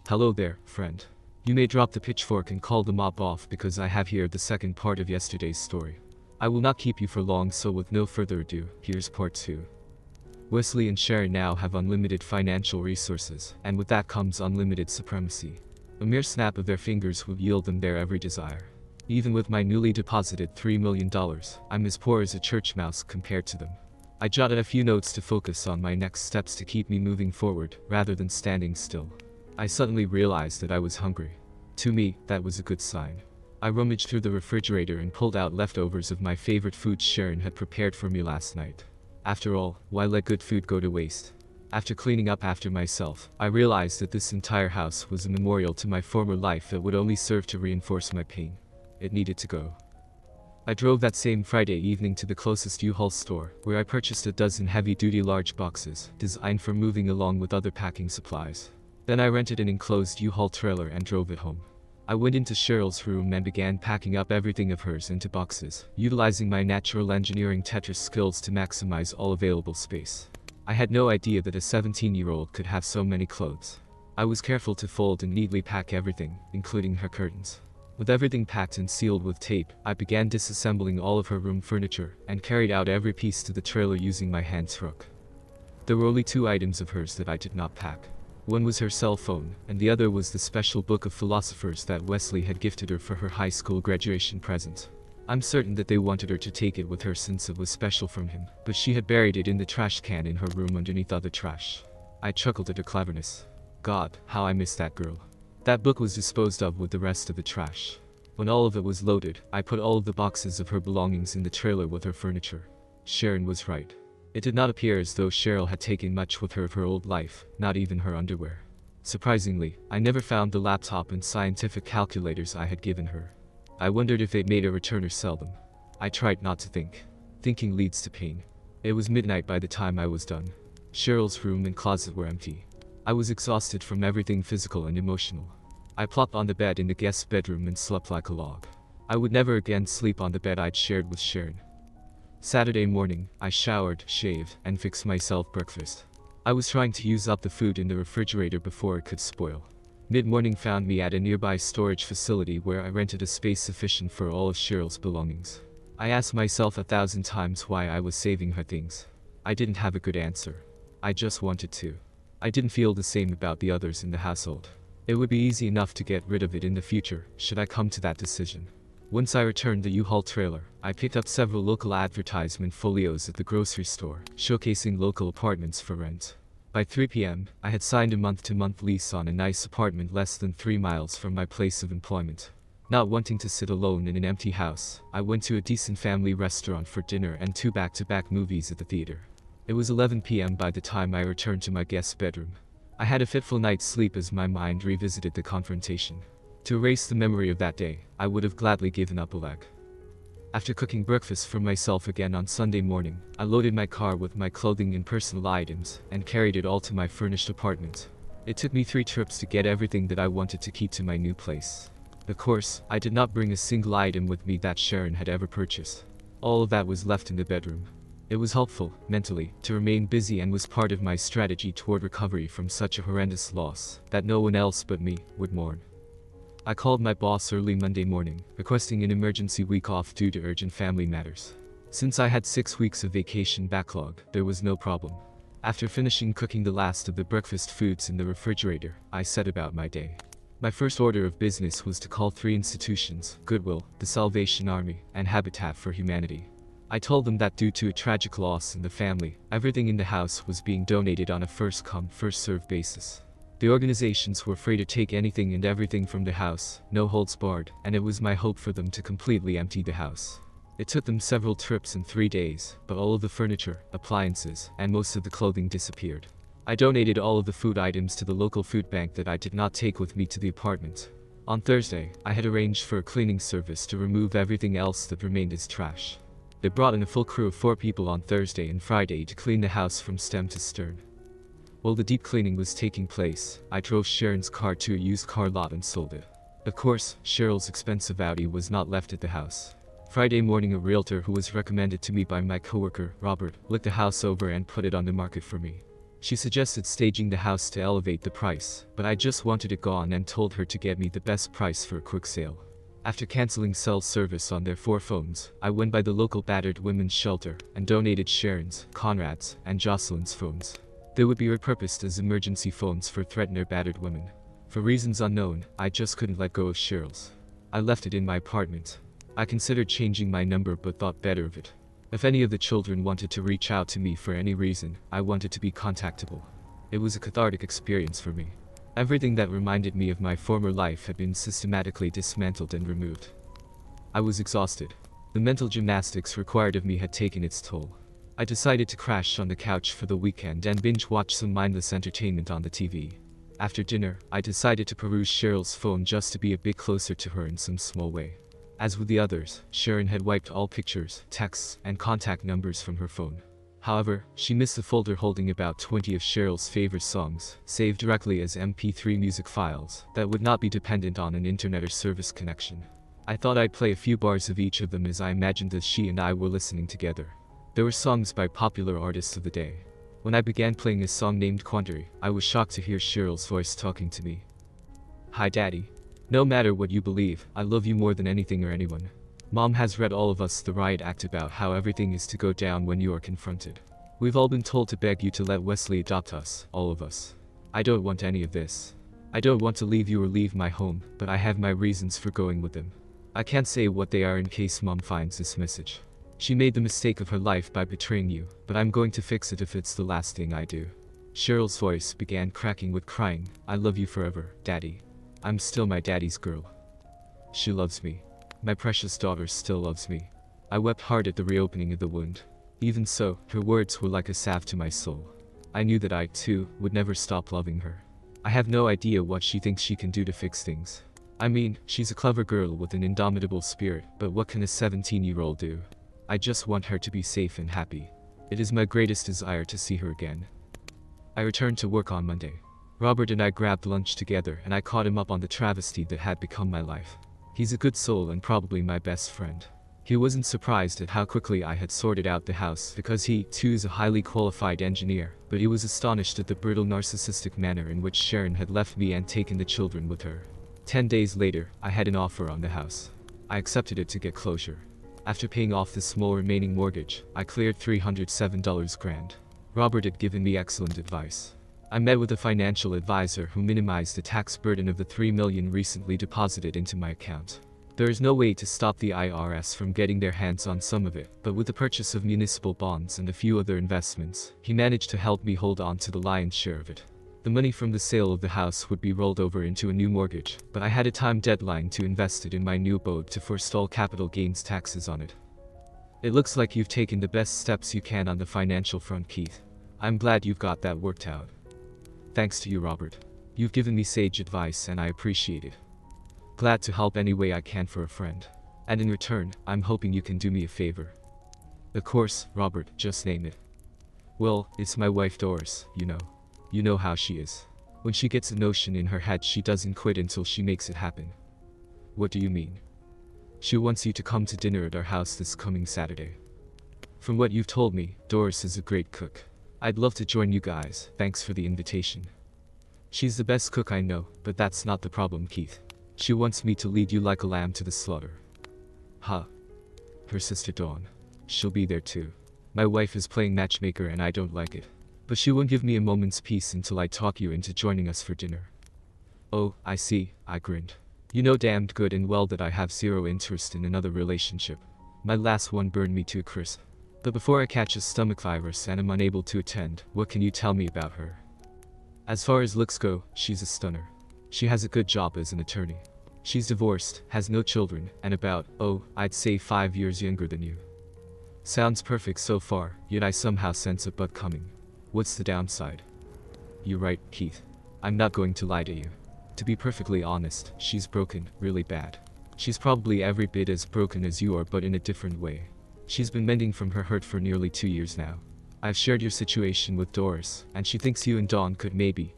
Hello there, friend. You may drop the pitchfork and call the mob off because I have here the second part of yesterday's story. I will not keep you for long, so with no further ado, here's part 2. Wesley and Sharon now have unlimited financial resources, and with that comes unlimited supremacy. A mere snap of their fingers will yield them their every desire. Even with my newly deposited $3 million, I'm as poor as a church mouse compared to them. I jotted a few notes to focus on my next steps to keep me moving forward, rather than standing still. I suddenly realized that I was hungry. To me, that was a good sign. I rummaged through the refrigerator and pulled out leftovers of my favorite foods Sharon had prepared for me last night. After all, why let good food go to waste? After cleaning up after myself, I realized that this entire house was a memorial to my former life that would only serve to reinforce my pain. It needed to go. I drove that same Friday evening to the closest U-Haul store, where I purchased a dozen heavy-duty large boxes, designed for moving along with other packing supplies. Then I rented an enclosed U-Haul trailer and drove it home. I went into Cheryl's room and began packing up everything of hers into boxes, utilizing my natural engineering Tetris skills to maximize all available space. I had no idea that a 17-year-old could have so many clothes. I was careful to fold and neatly pack everything, including her curtains. With everything packed and sealed with tape, I began disassembling all of her room furniture, and carried out every piece to the trailer using my hand hook. There were only 2 items of hers that I did not pack. One was her cell phone, and the other was the special book of philosophers that Wesley had gifted her for her high school graduation present. I'm certain that they wanted her to take it with her since it was special from him, but she had buried it in the trash can in her room underneath other trash. I chuckled at her cleverness. God, how I miss that girl. That book was disposed of with the rest of the trash. When all of it was loaded, I put all of the boxes of her belongings in the trailer with her furniture. Sharon was right. It did not appear as though Cheryl had taken much with her of her old life, not even her underwear. Surprisingly, I never found the laptop and scientific calculators I had given her. I wondered if they'd made a return or sell them. I tried not to think. Thinking leads to pain. It was midnight by the time I was done. Cheryl's room and closet were empty. I was exhausted from everything physical and emotional. I plopped on the bed in the guest bedroom and slept like a log. I would never again sleep on the bed I'd shared with Sharon. Saturday morning, I showered, shaved, and fixed myself breakfast. I was trying to use up the food in the refrigerator before it could spoil. Mid-morning found me at a nearby storage facility where I rented a space sufficient for all of Cheryl's belongings. I asked myself 1,000 times why I was saving her things. I didn't have a good answer. I just wanted to. I didn't feel the same about the others in the household. It would be easy enough to get rid of it in the future, should I come to that decision. Once I returned the U-Haul trailer, I picked up several local advertisement folios at the grocery store, showcasing local apartments for rent. By 3 p.m., I had signed a month-to-month lease on a nice apartment less than 3 miles from my place of employment. Not wanting to sit alone in an empty house, I went to a decent family restaurant for dinner and 2 back-to-back movies at the theater. It was 11 p.m. by the time I returned to my guest bedroom. I had a fitful night's sleep as my mind revisited the confrontation. To erase the memory of that day, I would have gladly given up a leg. After cooking breakfast for myself again on Sunday morning, I loaded my car with my clothing and personal items, and carried it all to my furnished apartment. It took me 3 trips to get everything that I wanted to keep to my new place. Of course, I did not bring a single item with me that Sharon had ever purchased. All of that was left in the bedroom. It was helpful, mentally, to remain busy and was part of my strategy toward recovery from such a horrendous loss that no one else but me would mourn. I called my boss early Monday morning, requesting an emergency week off due to urgent family matters. Since I had 6 weeks of vacation backlog, there was no problem. After finishing cooking the last of the breakfast foods in the refrigerator, I set about my day. My first order of business was to call 3 institutions: Goodwill, the Salvation Army, and Habitat for Humanity. I told them that due to a tragic loss in the family, everything in the house was being donated on a first-come, first-served basis. The organizations were free to take anything and everything from the house, no holds barred, and it was my hope for them to completely empty the house. It took them several trips in 3 days, but all of the furniture, appliances, and most of the clothing disappeared. I donated all of the food items to the local food bank that I did not take with me to the apartment. On Thursday, I had arranged for a cleaning service to remove everything else that remained as trash. They brought in a full crew of 4 people on Thursday and Friday to clean the house from stem to stern. While the deep cleaning was taking place, I drove Sharon's car to a used car lot and sold it. Of course, Cheryl's expensive Audi was not left at the house. Friday morning, a realtor who was recommended to me by my coworker, Robert, looked the house over and put it on the market for me. She suggested staging the house to elevate the price, but I just wanted it gone and told her to get me the best price for a quick sale. After canceling cell service on their 4 phones, I went by the local battered women's shelter and donated Sharon's, Conrad's, and Jocelyn's phones. They would be repurposed as emergency phones for threatened or battered women. For reasons unknown, I just couldn't let go of Cheryl's. I left it in my apartment. I considered changing my number but thought better of it. If any of the children wanted to reach out to me for any reason, I wanted to be contactable. It was a cathartic experience for me. Everything that reminded me of my former life had been systematically dismantled and removed. I was exhausted. The mental gymnastics required of me had taken its toll. I decided to crash on the couch for the weekend and binge-watch some mindless entertainment on the TV. After dinner, I decided to peruse Cheryl's phone just to be a bit closer to her in some small way. As with the others, Sharon had wiped all pictures, texts, and contact numbers from her phone. However, she missed a folder holding about 20 of Cheryl's favorite songs, saved directly as MP3 music files, that would not be dependent on an internet or service connection. I thought I'd play a few bars of each of them as I imagined that she and I were listening together. There were songs by popular artists of the day. When I began playing a song named Quandary, I was shocked to hear Cheryl's voice talking to me. "Hi Daddy. No matter what you believe, I love you more than anything or anyone. Mom has read all of us the riot act about how everything is to go down when you are confronted. We've all been told to beg you to let Wesley adopt us, all of us. I don't want any of this. I don't want to leave you or leave my home, but I have my reasons for going with them. I can't say what they are in case Mom finds this message. She made the mistake of her life by betraying you, but I'm going to fix it if it's the last thing I do." Cheryl's voice began cracking with crying. "I love you forever, Daddy. I'm still my daddy's girl. She loves me. My precious daughter still loves me." I wept hard at the reopening of the wound. Even so, her words were like a salve to my soul. I knew that I, too, would never stop loving her. I have no idea what she thinks she can do to fix things. I mean, she's a clever girl with an indomitable spirit, but what can a 17-year-old do? I just want her to be safe and happy. It is my greatest desire to see her again. I returned to work on Monday. Robert and I grabbed lunch together and I caught him up on the travesty that had become my life. He's a good soul and probably my best friend. He wasn't surprised at how quickly I had sorted out the house because he, too, is a highly qualified engineer, but he was astonished at the brutal narcissistic manner in which Sharon had left me and taken the children with her. 10 days later, I had an offer on the house. I accepted it to get closure. After paying off the small remaining mortgage, I cleared $307 grand. Robert had given me excellent advice. I met with a financial advisor who minimized the tax burden of the $3 million recently deposited into my account. There is no way to stop the IRS from getting their hands on some of it, but with the purchase of municipal bonds and a few other investments, he managed to help me hold on to the lion's share of it. The money from the sale of the house would be rolled over into a new mortgage, but I had a time deadline to invest it in my new abode to forestall capital gains taxes on it. It looks like you've taken the best steps you can on the financial front, Keith. I'm glad you've got that worked out. Thanks to you, Robert. You've given me sage advice and I appreciate it. Glad to help any way I can for a friend. And in return, I'm hoping you can do me a favor. Of course, Robert, just name it. Well, it's my wife Doris, you know. You know how she is. When she gets a notion in her head, she doesn't quit until she makes it happen. What do you mean? She wants you to come to dinner at our house this coming Saturday. From what you've told me, Doris is a great cook. I'd love to join you guys, thanks for the invitation. She's the best cook I know, but that's not the problem, Keith. She wants me to lead you like a lamb to the slaughter. Huh. Her sister Dawn. She'll be there too. My wife is playing matchmaker and I don't like it. But she won't give me a moment's peace until I talk you into joining us for dinner. Oh, I see, I grinned. You know damned good and well that I have zero interest in another relationship. My last one burned me to a crisp. But before I catch a stomach virus and am unable to attend, what can you tell me about her? As far as looks go, she's a stunner. She has a good job as an attorney. She's divorced, has no children, and about, I'd say 5 years younger than you. Sounds perfect so far, yet I somehow sense a but coming. What's the downside? You're right, Keith. I'm not going to lie to you. To be perfectly honest, she's broken, really bad. She's probably every bit as broken as you are, but in a different way. She's been mending from her hurt for nearly 2 years now. I've shared your situation with Doris, and she thinks you and Dawn could maybe,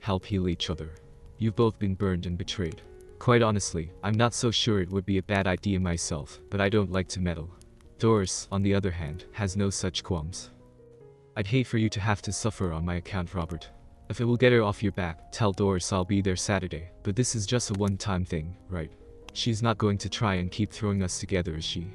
help heal each other. You've both been burned and betrayed. Quite honestly, I'm not so sure it would be a bad idea myself, but I don't like to meddle. Doris, on the other hand, has no such qualms. I'd hate for you to have to suffer on my account, Robert. If it will get her off your back, tell Doris I'll be there Saturday, but this is just a one-time thing, right? She's not going to try and keep throwing us together, is she?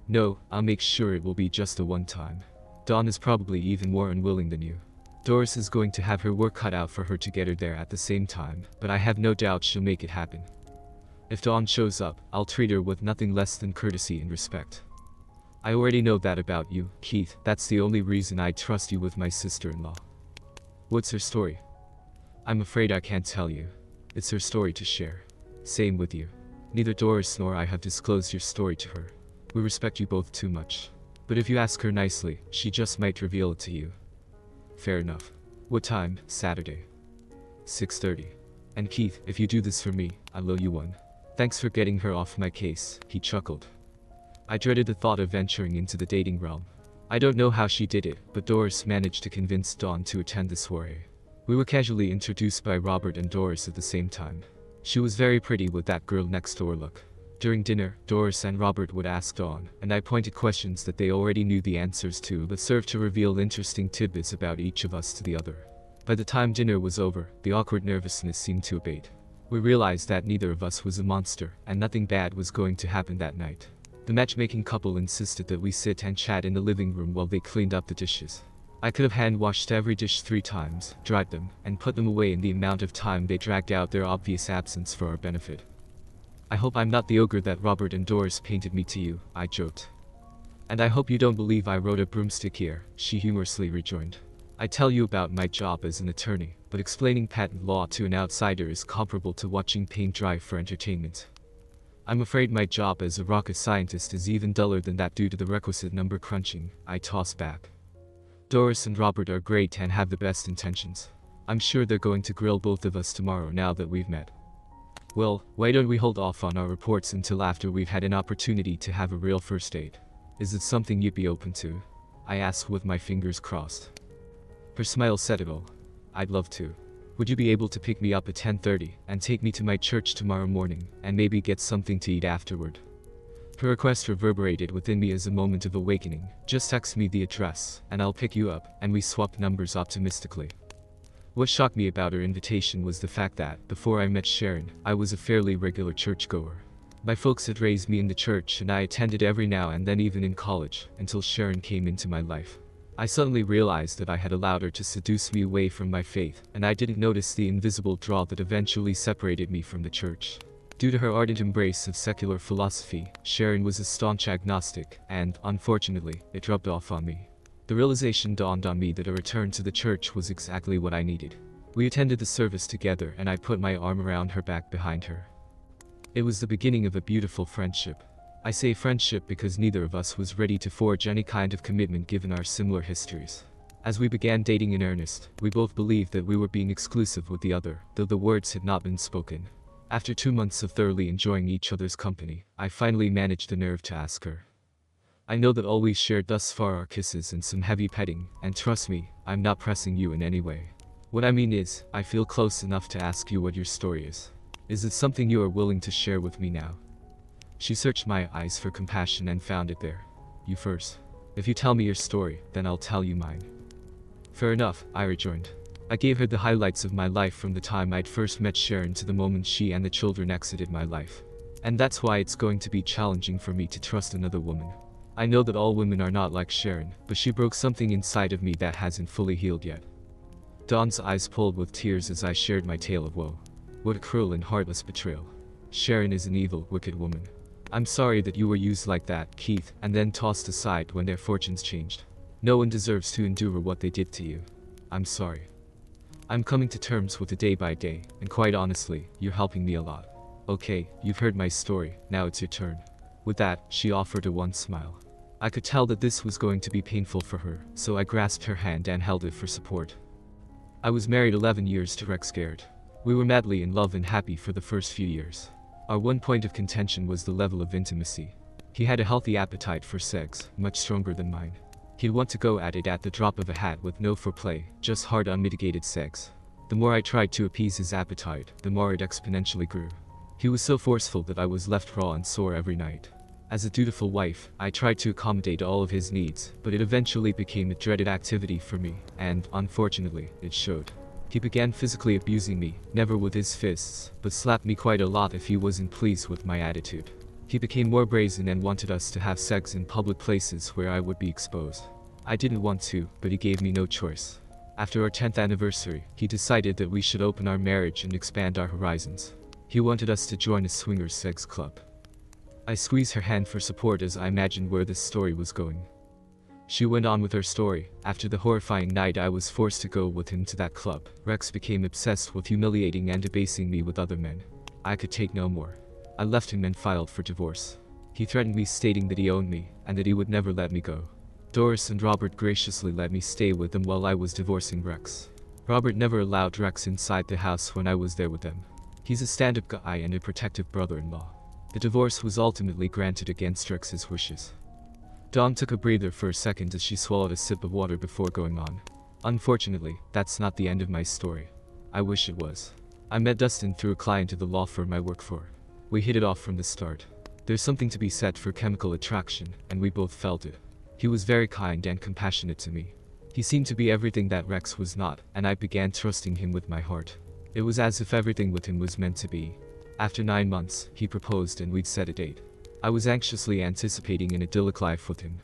No, I'll make sure it will be just a one-time. Dawn is probably even more unwilling than you. Doris is going to have her work cut out for her to get her there at the same time, but I have no doubt she'll make it happen. If Dawn shows up, I'll treat her with nothing less than courtesy and respect. I already know that about you, Keith. That's the only reason I trust you with my sister-in-law. What's her story? I'm afraid I can't tell you. It's her story to share. Same with you. Neither Doris nor I have disclosed your story to her. We respect you both too much. But if you ask her nicely, she just might reveal it to you. Fair enough. What time? Saturday. 6:30. And Keith, if you do this for me, I'll owe you one. Thanks for getting her off my case, he chuckled. I dreaded the thought of venturing into the dating realm. I don't know how she did it, but Doris managed to convince Dawn to attend the soiree. We were casually introduced by Robert and Doris at the same time. She was very pretty with that girl next door look. During dinner, Doris and Robert would ask Dawn, and I pointed questions that they already knew the answers to but served to reveal interesting tidbits about each of us to the other. By the time dinner was over, the awkward nervousness seemed to abate. We realized that neither of us was a monster, and nothing bad was going to happen that night. The matchmaking couple insisted that we sit and chat in the living room while they cleaned up the dishes. I could have hand-washed every dish 3 times, dried them, and put them away in the amount of time they dragged out their obvious absence for our benefit. I hope I'm not the ogre that Robert and Doris painted me to you, I joked. And I hope you don't believe I rode a broomstick here, she humorously rejoined. I tell you about my job as an attorney, but explaining patent law to an outsider is comparable to watching paint dry for entertainment. I'm afraid my job as a rocket scientist is even duller than that due to the requisite number crunching, I toss back. Doris and Robert are great and have the best intentions. I'm sure they're going to grill both of us tomorrow now that we've met. Well, why don't we hold off on our reports until after we've had an opportunity to have a real first date? Is it something you'd be open to? I asked with my fingers crossed. Her smile said it all. I'd love to. Would you be able to pick me up at 10:30 and take me to my church tomorrow morning and maybe get something to eat afterward? Her request reverberated within me as a moment of awakening. Just text me the address and I'll pick you up, and we swapped numbers optimistically. What shocked me about her invitation was the fact that, before I met Sharon, I was a fairly regular churchgoer. My folks had raised me in the church and I attended every now and then even in college, until Sharon came into my life. I suddenly realized that I had allowed her to seduce me away from my faith, and I didn't notice the invisible draw that eventually separated me from the church. Due to her ardent embrace of secular philosophy, Sharon was a staunch agnostic, and, unfortunately, it rubbed off on me. The realization dawned on me that a return to the church was exactly what I needed. We attended the service together and I put my arm around her back behind her. It was the beginning of a beautiful friendship. I say friendship because neither of us was ready to forge any kind of commitment given our similar histories. As we began dating in earnest, we both believed that we were being exclusive with the other, though the words had not been spoken. After 2 months of thoroughly enjoying each other's company, I finally managed the nerve to ask her. I know that all we've shared thus far are kisses and some heavy petting, and trust me, I'm not pressing you in any way. What I mean is, I feel close enough to ask you what your story is. Is it something you are willing to share with me now? She searched my eyes for compassion and found it there. You first. If you tell me your story, then I'll tell you mine. Fair enough, I rejoined. I gave her the highlights of my life from the time I'd first met Sharon to the moment she and the children exited my life. And that's why it's going to be challenging for me to trust another woman. I know that all women are not like Sharon, but she broke something inside of me that hasn't fully healed yet. Dawn's eyes pulled with tears as I shared my tale of woe. What a cruel and heartless betrayal. Sharon is an evil, wicked woman. I'm sorry that you were used like that, Keith, and then tossed aside when their fortunes changed. No one deserves to endure what they did to you. I'm sorry. I'm coming to terms with it day by day, and quite honestly, you're helping me a lot. Okay, you've heard my story, now it's your turn. With that, she offered a wan smile. I could tell that this was going to be painful for her, so I grasped her hand and held it for support. I was married 11 years to Rex Garrett. We were madly in love and happy for the first few years. Our one point of contention was the level of intimacy. He had a healthy appetite for sex, much stronger than mine. He'd want to go at it at the drop of a hat with no foreplay, just hard unmitigated sex. The more I tried to appease his appetite, the more it exponentially grew. He was so forceful that I was left raw and sore every night. As a dutiful wife, I tried to accommodate all of his needs, but it eventually became a dreaded activity for me, and, unfortunately, it showed. He began physically abusing me, never with his fists, but slapped me quite a lot if he wasn't pleased with my attitude. He became more brazen and wanted us to have sex in public places where I would be exposed. I didn't want to, but he gave me no choice. After our 10th anniversary, he decided that we should open our marriage and expand our horizons. He wanted us to join a swingers sex club. I squeezed her hand for support as I imagined where this story was going. She went on with her story. After the horrifying night I was forced to go with him to that club, Rex became obsessed with humiliating and debasing me with other men. I could take no more. I left him and filed for divorce. He threatened me, stating that he owned me, and that he would never let me go. Doris and Robert graciously let me stay with them while I was divorcing Rex. Robert never allowed Rex inside the house when I was there with them. He's a stand-up guy and a protective brother-in-law. The divorce was ultimately granted against Rex's wishes. Dawn took a breather for a second as she swallowed a sip of water before going on. Unfortunately, that's not the end of my story. I wish it was. I met Dustin through a client at the law firm I work for. We hit it off from the start. There's something to be said for chemical attraction, and we both felt it. He was very kind and compassionate to me. He seemed to be everything that Rex was not, and I began trusting him with my heart. It was as if everything with him was meant to be. After 9 months, he proposed and we'd set a date. I was anxiously anticipating an idyllic life with him.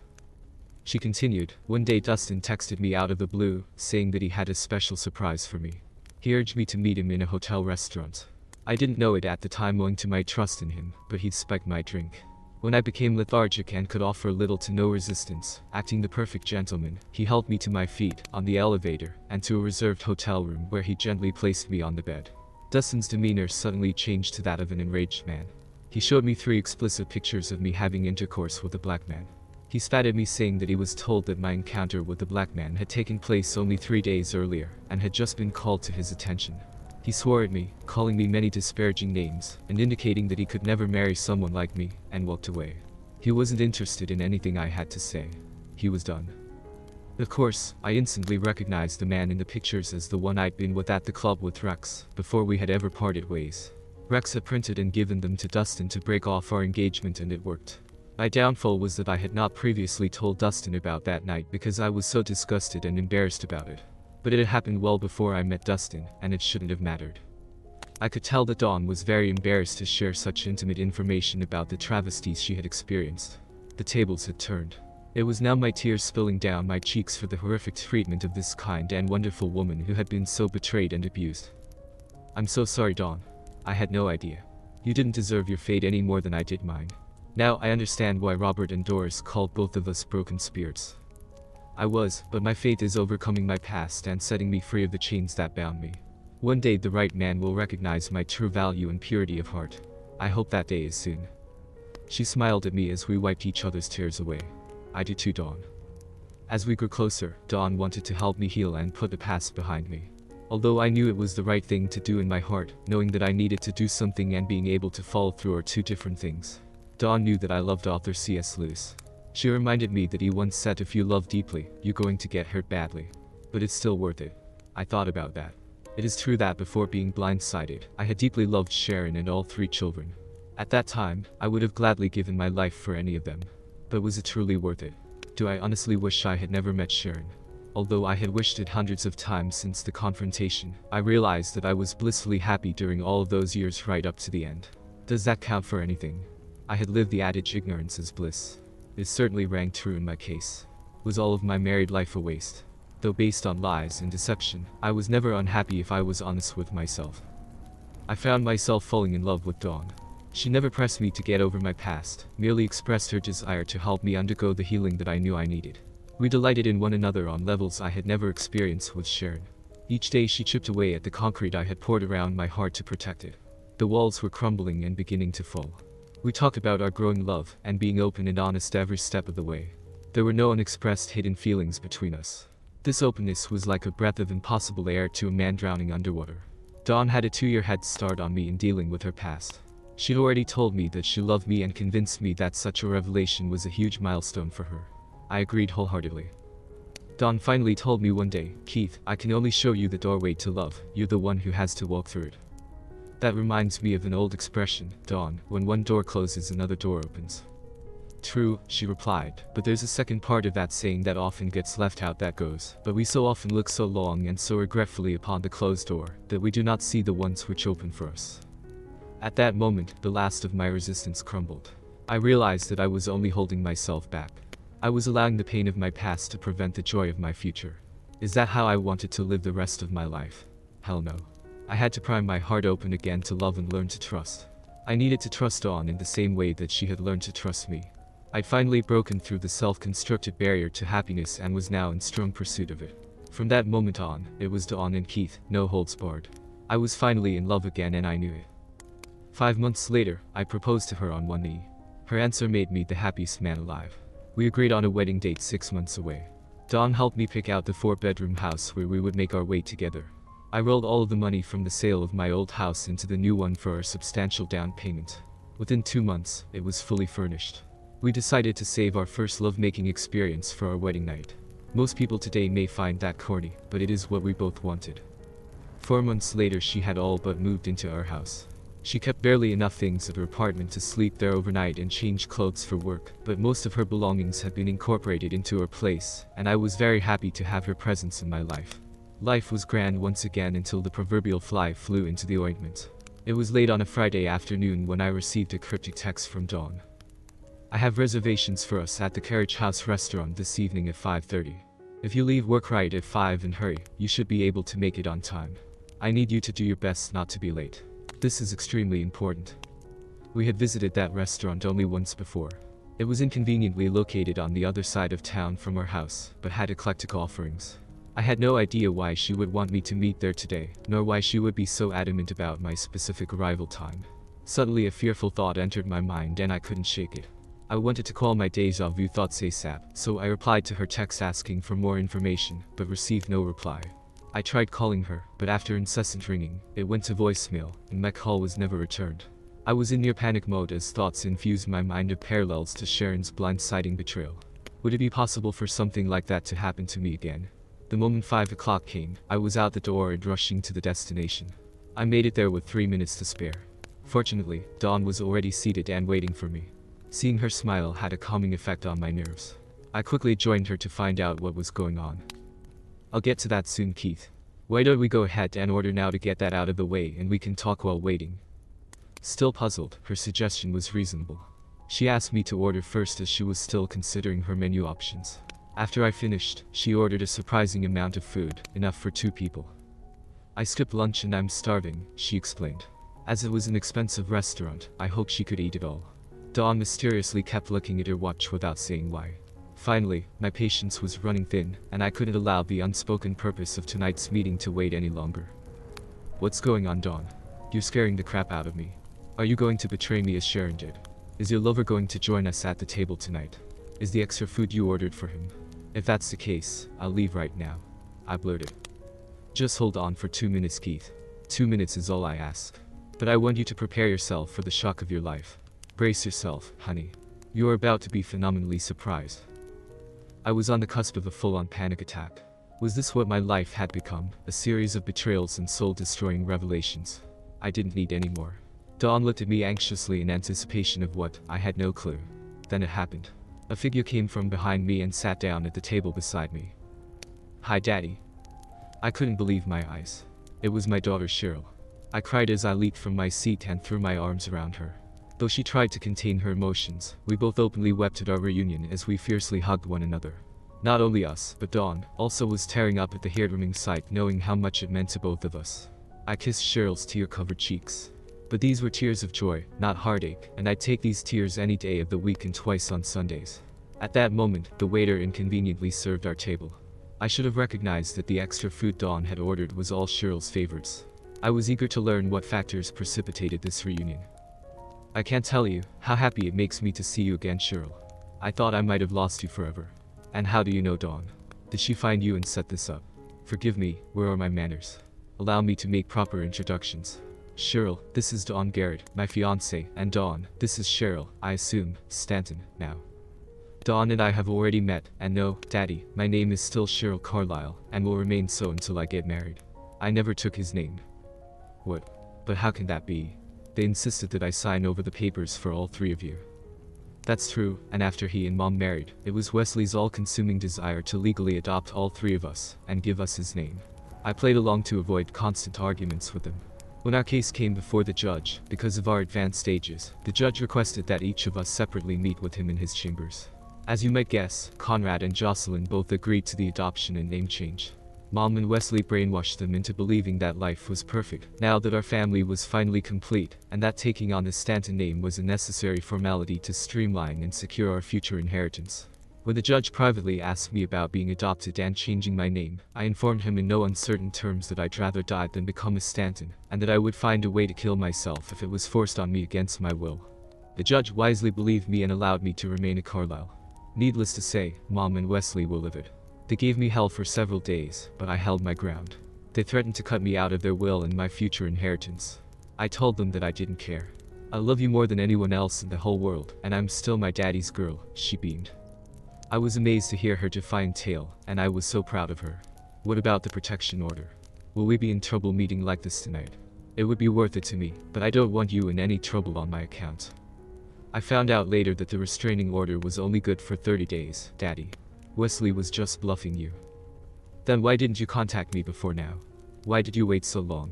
She continued, one day Dustin texted me out of the blue, saying that he had a special surprise for me. He urged me to meet him in a hotel restaurant. I didn't know it at the time owing to my trust in him, but he'd spiked my drink. When I became lethargic and could offer little to no resistance, acting the perfect gentleman, he helped me to my feet, on the elevator, and to a reserved hotel room where he gently placed me on the bed. Dustin's demeanor suddenly changed to that of an enraged man. He showed me 3 explicit pictures of me having intercourse with a black man. He spat at me, saying that he was told that my encounter with the black man had taken place only 3 days earlier, and had just been called to his attention. He swore at me, calling me many disparaging names, and indicating that he could never marry someone like me, and walked away. He wasn't interested in anything I had to say. He was done. Of course, I instantly recognized the man in the pictures as the one I'd been with at the club with Rex, before we had ever parted ways. Rex had printed and given them to Dustin to break off our engagement, and it worked. My downfall was that I had not previously told Dustin about that night because I was so disgusted and embarrassed about it. But it had happened well before I met Dustin, and it shouldn't have mattered. I could tell that Dawn was very embarrassed to share such intimate information about the travesties she had experienced. The tables had turned. It was now my tears spilling down my cheeks for the horrific treatment of this kind and wonderful woman who had been so betrayed and abused. I'm so sorry, Dawn. I had no idea. You didn't deserve your fate any more than I did mine. Now I understand why Robert and Doris called both of us broken spirits. I was, but my fate is overcoming my past and setting me free of the chains that bound me. One day the right man will recognize my true value and purity of heart. I hope that day is soon. She smiled at me as we wiped each other's tears away. I do too, Dawn. As we grew closer, Dawn wanted to help me heal and put the past behind me. Although I knew it was the right thing to do in my heart, knowing that I needed to do something and being able to follow through are two different things. Dawn knew that I loved author C.S. Lewis. She reminded me that he once said, if you love deeply, you're going to get hurt badly. But it's still worth it. I thought about that. It is true that before being blindsided, I had deeply loved Sharon and all 3 children. At that time, I would have gladly given my life for any of them. But was it truly worth it? Do I honestly wish I had never met Sharon? Although I had wished it hundreds of times since the confrontation, I realized that I was blissfully happy during all of those years right up to the end. Does that count for anything? I had lived the adage ignorance is bliss. It certainly rang true in my case. Was all of my married life a waste? Though based on lies and deception, I was never unhappy if I was honest with myself. I found myself falling in love with Dawn. She never pressed me to get over my past, merely expressed her desire to help me undergo the healing that I knew I needed. We delighted in one another on levels I had never experienced with Sharon. Each day she chipped away at the concrete I had poured around my heart to protect it. The walls were crumbling and beginning to fall. We talked about our growing love and being open and honest every step of the way. There were no unexpressed hidden feelings between us. This openness was like a breath of impossible air to a man drowning underwater. Dawn had a 2-year head start on me in dealing with her past. She'd already told me that she loved me and convinced me that such a revelation was a huge milestone for her. I agreed wholeheartedly. Dawn finally told me one day, Keith, I can only show you the doorway to love, you're the one who has to walk through it. That reminds me of an old expression, Dawn, when one door closes another door opens. True, she replied, but there's a second part of that saying that often gets left out that goes, but we so often look so long and so regretfully upon the closed door, that we do not see the ones which open for us. At that moment, the last of my resistance crumbled. I realized that I was only holding myself back. I was allowing the pain of my past to prevent the joy of my future. Is that how I wanted to live the rest of my life? Hell no. I had to pry my heart open again to love and learn to trust. I needed to trust Dawn in the same way that she had learned to trust me. I'd finally broken through the self-constructed barrier to happiness and was now in strong pursuit of it. From that moment on, it was Dawn and Keith, no holds barred. I was finally in love again and I knew it. 5 months later, I proposed to her on one knee. Her answer made me the happiest man alive. We agreed on a wedding date 6 months away. Dawn helped me pick out the 4-bedroom house where we would make our way together. I rolled all of the money from the sale of my old house into the new one for our substantial down payment. Within 2 months, it was fully furnished. We decided to save our first lovemaking experience for our wedding night. Most people today may find that corny, but it is what we both wanted. 4 months later, she had all but moved into our house. She kept barely enough things at her apartment to sleep there overnight and change clothes for work, but most of her belongings had been incorporated into her place, and I was very happy to have her presence in my life. Life was grand once again until the proverbial fly flew into the ointment. It was late on a Friday afternoon when I received a cryptic text from Dawn. I have reservations for us at the Carriage House restaurant this evening at 5:30. If you leave work right at 5 and hurry, you should be able to make it on time. I need you to do your best not to be late. This is extremely important. We had visited that restaurant only once before. It was inconveniently located on the other side of town from our house, but had eclectic offerings. I had no idea why she would want me to meet there today, nor why she would be so adamant about my specific arrival time. Suddenly a fearful thought entered my mind and I couldn't shake it. I wanted to call my déjà vu thoughts ASAP, so I replied to her text asking for more information, but received no reply. I tried calling her, but after incessant ringing, it went to voicemail, and my call was never returned. I was in near panic mode as thoughts infused my mind of parallels to Sharon's blindsiding betrayal. Would it be possible for something like that to happen to me again? The moment 5 o'clock came, I was out the door and rushing to the destination. I made it there with 3 minutes to spare. Fortunately, Dawn was already seated and waiting for me. Seeing her smile had a calming effect on my nerves. I quickly joined her to find out what was going on. I'll get to that soon, Keith. Why don't we go ahead and order now to get that out of the way and we can talk while waiting? Still puzzled, her suggestion was reasonable. She asked me to order first as she was still considering her menu options. After I finished, she ordered a surprising amount of food, enough for 2 people. I skipped lunch and I'm starving, she explained. As it was an expensive restaurant, I hoped she could eat it all. Dawn mysteriously kept looking at her watch without saying why. Finally, my patience was running thin, and I couldn't allow the unspoken purpose of tonight's meeting to wait any longer. What's going on, Dawn? You're scaring the crap out of me. Are you going to betray me as Sharon did? Is your lover going to join us at the table tonight? Is the extra food you ordered for him? If that's the case, I'll leave right now, I blurted. Just hold on for 2 minutes, Keith. 2 minutes is all I ask. But I want you to prepare yourself for the shock of your life. Brace yourself, honey. You're about to be phenomenally surprised. I was on the cusp of a full-on panic attack. Was this what my life had become? A series of betrayals and soul-destroying revelations. I didn't need any more. Dawn looked at me anxiously in anticipation of what. I had no clue. Then it happened. A figure came from behind me and sat down at the table beside me. Hi, Daddy. I couldn't believe my eyes. It was my daughter Cheryl. I cried as I leaped from my seat and threw my arms around her. Though she tried to contain her emotions, we both openly wept at our reunion as we fiercely hugged one another. Not only us, but Dawn, also was tearing up at the heart-warming sight knowing how much it meant to both of us. I kissed Cheryl's tear-covered cheeks. But these were tears of joy, not heartache, and I'd take these tears any day of the week and twice on Sundays. At that moment, the waiter inconveniently served our table. I should have recognized that the extra food Dawn had ordered was all Cheryl's favorites. I was eager to learn what factors precipitated this reunion. I can't tell you how happy it makes me to see you again, Cheryl. I thought I might have lost you forever. And how do you know Dawn? Did she find you and set this up? Forgive me, where are my manners? Allow me to make proper introductions. Cheryl, this is Dawn Garrett, my fiancée, and Dawn, this is Cheryl, I assume, Stanton, now. Dawn and I have already met, and no, Daddy, my name is still Cheryl Carlisle, and will remain so until I get married. I never took his name. What? But how can that be? They insisted that I sign over the papers for all 3 of you. That's true, and after he and Mom married, it was Wesley's all-consuming desire to legally adopt all three of us and give us his name. I played along to avoid constant arguments with him. When our case came before the judge, because of our advanced ages, the judge requested that each of us separately meet with him in his chambers. As you might guess, Conrad and Jocelyn both agreed to the adoption and name change. Mom and Wesley brainwashed them into believing that life was perfect, now that our family was finally complete, and that taking on the Stanton name was a necessary formality to streamline and secure our future inheritance. When the judge privately asked me about being adopted and changing my name, I informed him in no uncertain terms that I'd rather die than become a Stanton, and that I would find a way to kill myself if it was forced on me against my will. The judge wisely believed me and allowed me to remain a Carlisle. Needless to say, Mom and Wesley were livid. They gave me hell for several days, but I held my ground. They threatened to cut me out of their will and my future inheritance. I told them that I didn't care. I love you more than anyone else in the whole world, and I'm still my daddy's girl, she beamed. I was amazed to hear her defiant tale, and I was so proud of her. What about the protection order? Will we be in trouble meeting like this tonight? It would be worth it to me, but I don't want you in any trouble on my account. I found out later that the restraining order was only good for 30 days, Daddy. Wesley was just bluffing you. Then why didn't you contact me before now? Why did you wait so long?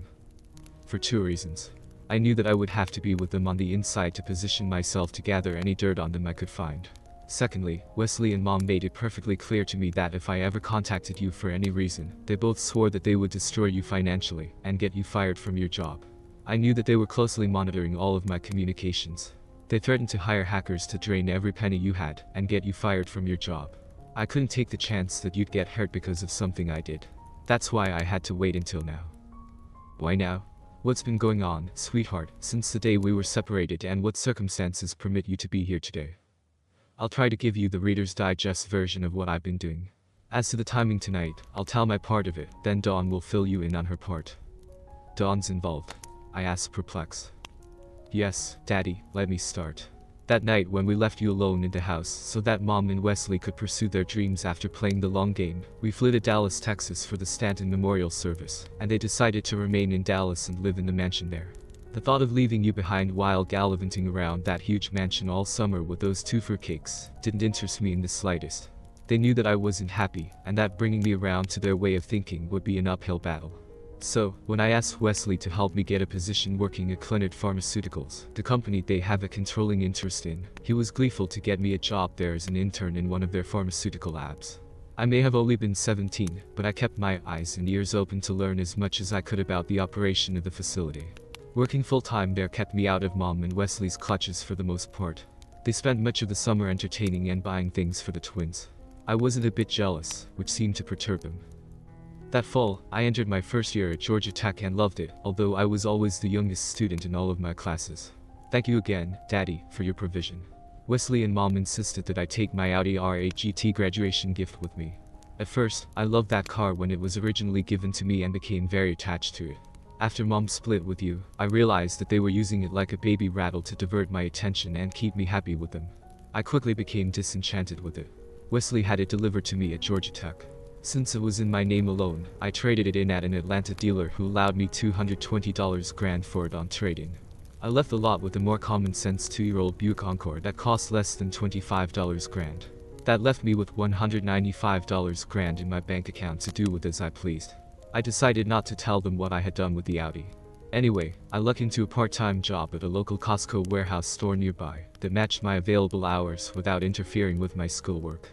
For 2 reasons. I knew that I would have to be with them on the inside to position myself to gather any dirt on them I could find. Secondly, Wesley and Mom made it perfectly clear to me that if I ever contacted you for any reason, they both swore that they would destroy you financially and get you fired from your job. I knew that they were closely monitoring all of my communications. They threatened to hire hackers to drain every penny you had and get you fired from your job. I couldn't take the chance that you'd get hurt because of something I did. That's why I had to wait until now. Why now? What's been going on, sweetheart, since the day we were separated, and what circumstances permit you to be here today? I'll try to give you the Reader's Digest version of what I've been doing. As to the timing tonight, I'll tell my part of it, then Dawn will fill you in on her part. Dawn's involved? I asked, perplexed. Yes, Daddy, let me start. That night when we left you alone in the house so that Mom and Wesley could pursue their dreams after playing the long game, we flew to Dallas, Texas for the Stanton Memorial Service, and they decided to remain in Dallas and live in the mansion there. The thought of leaving you behind while gallivanting around that huge mansion all summer with those 2 fruitcakes didn't interest me in the slightest. They knew that I wasn't happy, and that bringing me around to their way of thinking would be an uphill battle. So, when I asked Wesley to help me get a position working at Clinnert Pharmaceuticals, the company they have a controlling interest in, he was gleeful to get me a job there as an intern in one of their pharmaceutical labs. I may have only been 17, but I kept my eyes and ears open to learn as much as I could about the operation of the facility. Working full-time there kept me out of Mom and Wesley's clutches for the most part. They spent much of the summer entertaining and buying things for the twins. I wasn't a bit jealous, which seemed to perturb them. That fall, I entered my first year at Georgia Tech and loved it, although I was always the youngest student in all of my classes. Thank you again, Daddy, for your provision. Wesley and Mom insisted that I take my Audi R8 GT graduation gift with me. At first, I loved that car when it was originally given to me and became very attached to it. After Mom split with you, I realized that they were using it like a baby rattle to divert my attention and keep me happy with them. I quickly became disenchanted with it. Wesley had it delivered to me at Georgia Tech. Since it was in my name alone, I traded it in at an Atlanta dealer who allowed me $220 grand for it on trade-in. I left the lot with a more common-sense 2-year-old Buick Encore that cost less than $25 grand. That left me with $195 grand in my bank account to do with as I pleased. I decided not to tell them what I had done with the Audi. Anyway, I lucked into a part-time job at a local Costco warehouse store nearby that matched my available hours without interfering with my schoolwork.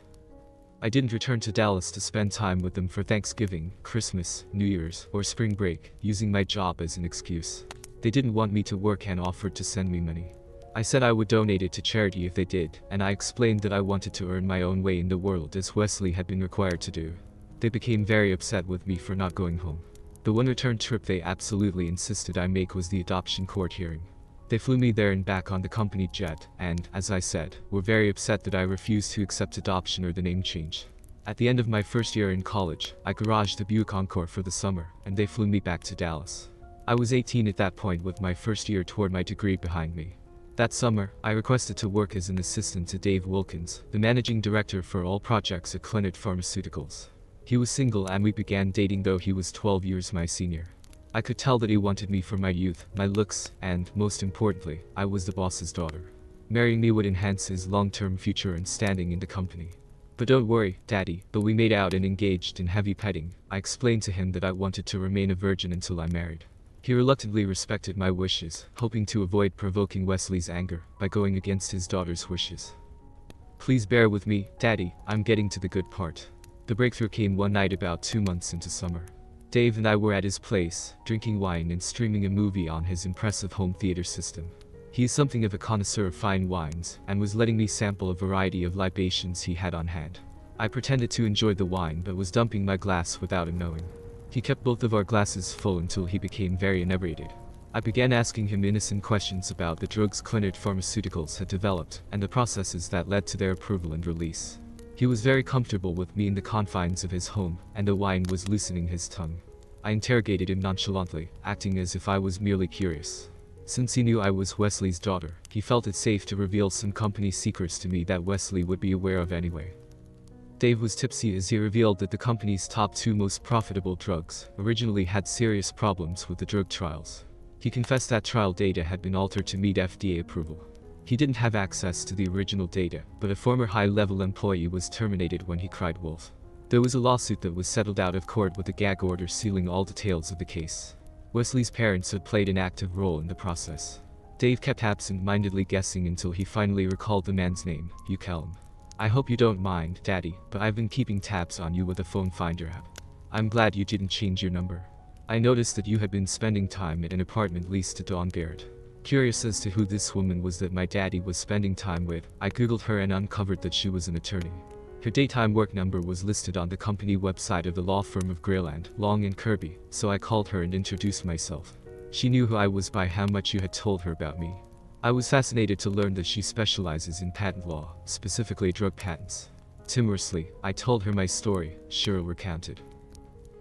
I didn't return to Dallas to spend time with them for Thanksgiving, Christmas, New Year's, or spring break, using my job as an excuse. They didn't want me to work and offered to send me money. I said I would donate it to charity if they did, and I explained that I wanted to earn my own way in the world as Wesley had been required to do. They became very upset with me for not going home. The one return trip they absolutely insisted I make was the adoption court hearing. They flew me there and back on the company jet, and, as I said, were very upset that I refused to accept adoption or the name change. At the end of my first year in college, I garaged the Buick Encore for the summer, and they flew me back to Dallas. I was 18 at that point with my first year toward my degree behind me. That summer, I requested to work as an assistant to Dave Wilkins, the managing director for all projects at Clinnert Pharmaceuticals. He was single and we began dating, though he was 12 years my senior. I could tell that he wanted me for my youth, my looks, and, most importantly, I was the boss's daughter. Marrying me would enhance his long-term future and standing in the company. But don't worry, Daddy, but we made out and engaged in heavy petting. I explained to him that I wanted to remain a virgin until I married. He reluctantly respected my wishes, hoping to avoid provoking Wesley's anger by going against his daughter's wishes. Please bear with me, Daddy, I'm getting to the good part. The breakthrough came one night about 2 months into summer. Dave and I were at his place, drinking wine and streaming a movie on his impressive home theater system. He is something of a connoisseur of fine wines, and was letting me sample a variety of libations he had on hand. I pretended to enjoy the wine but was dumping my glass without him knowing. He kept both of our glasses full until he became very inebriated. I began asking him innocent questions about the drugs Clinard Pharmaceuticals had developed, and the processes that led to their approval and release. He was very comfortable with me in the confines of his home, and the wine was loosening his tongue. I interrogated him nonchalantly, acting as if I was merely curious. Since he knew I was Wesley's daughter, he felt it safe to reveal some company secrets to me that Wesley would be aware of anyway. Dave was tipsy as he revealed that the company's top 2 most profitable drugs originally had serious problems with the drug trials. He confessed that trial data had been altered to meet FDA approval. He didn't have access to the original data, but a former high-level employee was terminated when he cried wolf. There was a lawsuit that was settled out of court with a gag order sealing all details of the case. Wesley's parents had played an active role in the process. Dave kept absent-mindedly guessing until he finally recalled the man's name, Callum. I hope you don't mind, Daddy, but I've been keeping tabs on you with the phone finder app. I'm glad you didn't change your number. I noticed that you had been spending time at an apartment leased to Dawn Garrett. Curious as to who this woman was that my daddy was spending time with, I googled her and uncovered that she was an attorney. Her daytime work number was listed on the company website of the law firm of Grayland, Long and Kirby, so I called her and introduced myself. She knew who I was by how much you had told her about me. I was fascinated to learn that she specializes in patent law, specifically drug patents. Timorously, I told her my story. Cheryl recounted.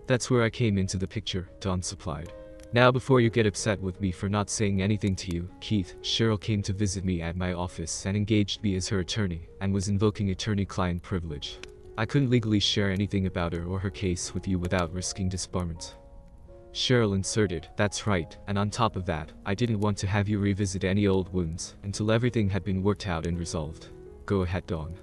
That's where I came into the picture, Dawn supplied. Now before you get upset with me for not saying anything to you, Keith, Cheryl came to visit me at my office and engaged me as her attorney, and was invoking attorney-client privilege. I couldn't legally share anything about her or her case with you without risking disbarment. Cheryl inserted, that's right, and on top of that, I didn't want to have you revisit any old wounds until everything had been worked out and resolved. Go ahead, Dawn.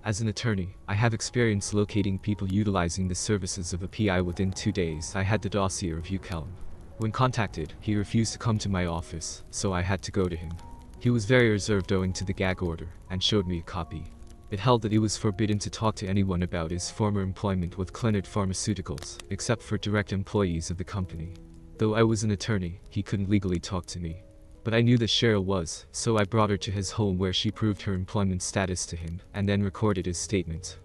As an attorney, I have experience locating people utilizing the services of a PI within 2 days. I had the dossier of Callum. When contacted, he refused to come to my office, so I had to go to him. He was very reserved owing to the gag order, and showed me a copy. It held that he was forbidden to talk to anyone about his former employment with Clinard Pharmaceuticals, except for direct employees of the company. Though I was an attorney, he couldn't legally talk to me. But I knew that Cheryl was, so I brought her to his home where she proved her employment status to him, and then recorded his statement.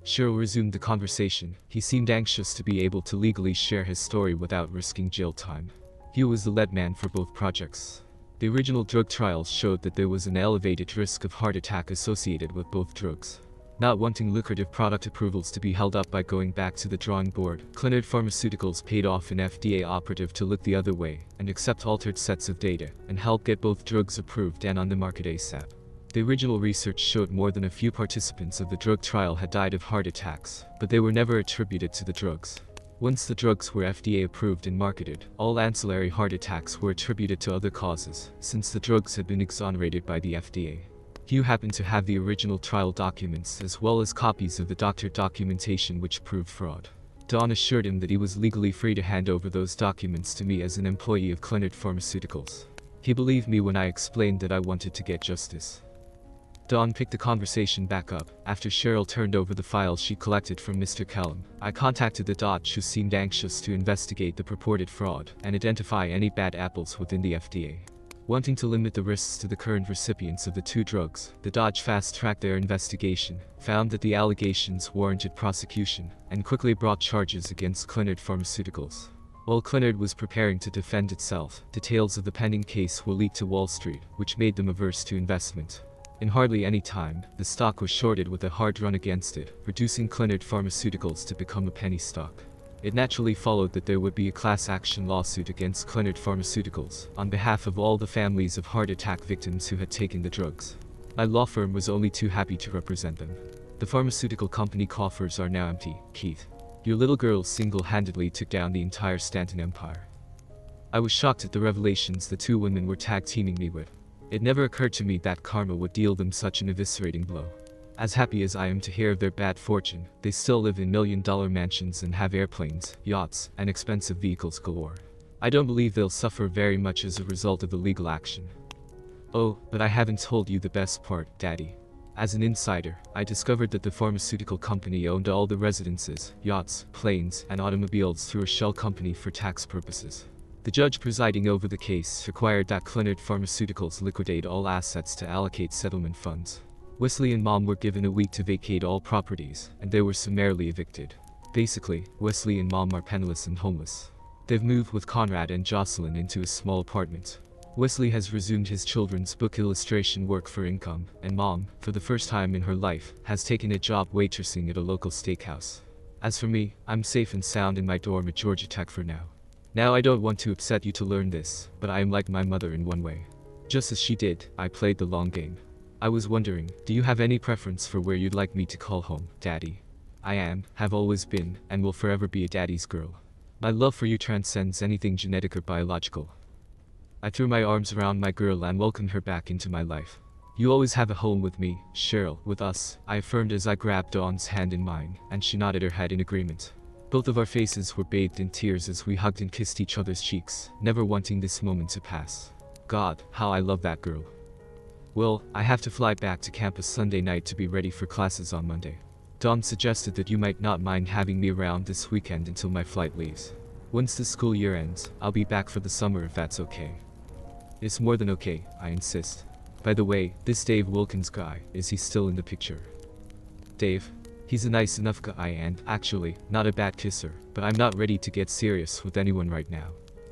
Cheryl resumed the conversation. He seemed anxious to be able to legally share his story without risking jail time. He was the lead man for both projects. The original drug trials showed that there was an elevated risk of heart attack associated with both drugs. Not wanting lucrative product approvals to be held up by going back to the drawing board, Clinard Pharmaceuticals paid off an FDA operative to look the other way and accept altered sets of data and help get both drugs approved and on the market ASAP. The original research showed more than a few participants of the drug trial had died of heart attacks, but they were never attributed to the drugs. Once the drugs were FDA approved and marketed, all ancillary heart attacks were attributed to other causes, since the drugs had been exonerated by the FDA. Hugh happened to have the original trial documents as well as copies of the doctored documentation which proved fraud. Dawn assured him that he was legally free to hand over those documents to me as an employee of Clinard Pharmaceuticals. He believed me when I explained that I wanted to get justice. Dawn picked the conversation back up. After Cheryl turned over the files she collected from Mr. Callum, I contacted the Dodge, who seemed anxious to investigate the purported fraud and identify any bad apples within the FDA. Wanting to limit the risks to the current recipients of the 2 drugs, the Dodge fast-tracked their investigation, found that the allegations warranted prosecution, and quickly brought charges against Clinard Pharmaceuticals. While Clinard was preparing to defend itself, details of the pending case were leaked to Wall Street, which made them averse to investment. In hardly any time, the stock was shorted with a hard run against it, reducing Clinard Pharmaceuticals to become a penny stock. It naturally followed that there would be a class action lawsuit against Clinard Pharmaceuticals on behalf of all the families of heart attack victims who had taken the drugs. My law firm was only too happy to represent them. The pharmaceutical company coffers are now empty, Keith. Your little girl single-handedly took down the entire Stanton empire. I was shocked at the revelations the 2 women were tag-teaming me with. It never occurred to me that karma would deal them such an eviscerating blow. As happy as I am to hear of their bad fortune, they still live in million-dollar mansions and have airplanes, yachts, and expensive vehicles galore. I don't believe they'll suffer very much as a result of the legal action. Oh, but I haven't told you the best part, Daddy. As an insider, I discovered that the pharmaceutical company owned all the residences, yachts, planes, and automobiles through a shell company for tax purposes. The judge presiding over the case required that Clinard Pharmaceuticals liquidate all assets to allocate settlement funds. Wesley and Mom were given a week to vacate all properties, and they were summarily evicted. Basically, Wesley and Mom are penniless and homeless. They've moved with Conrad and Jocelyn into a small apartment. Wesley has resumed his children's book illustration work for income, and Mom, for the first time in her life, has taken a job waitressing at a local steakhouse. As for me, I'm safe and sound in my dorm at Georgia Tech for now. Now I don't want to upset you to learn this, but I am like my mother in one way. Just as she did, I played the long game. I was wondering, do you have any preference for where you'd like me to call home, Daddy? I am, have always been, and will forever be a daddy's girl. My love for you transcends anything genetic or biological. I threw my arms around my girl and welcomed her back into my life. You always have a home with me, Cheryl, with us, I affirmed as I grabbed Dawn's hand in mine, and she nodded her head in agreement. Both of our faces were bathed in tears as we hugged and kissed each other's cheeks, never wanting this moment to pass. God, how I love that girl. Well, I have to fly back to campus Sunday night to be ready for classes on Monday. Dawn suggested that you might not mind having me around this weekend until my flight leaves. Once the school year ends, I'll be back for the summer if that's okay. It's more than okay, I insist. By the way, this Dave Wilkins guy, is he still in the picture? Dave? He's a nice enough guy and, actually, not a bad kisser, but I'm not ready to get serious with anyone right now.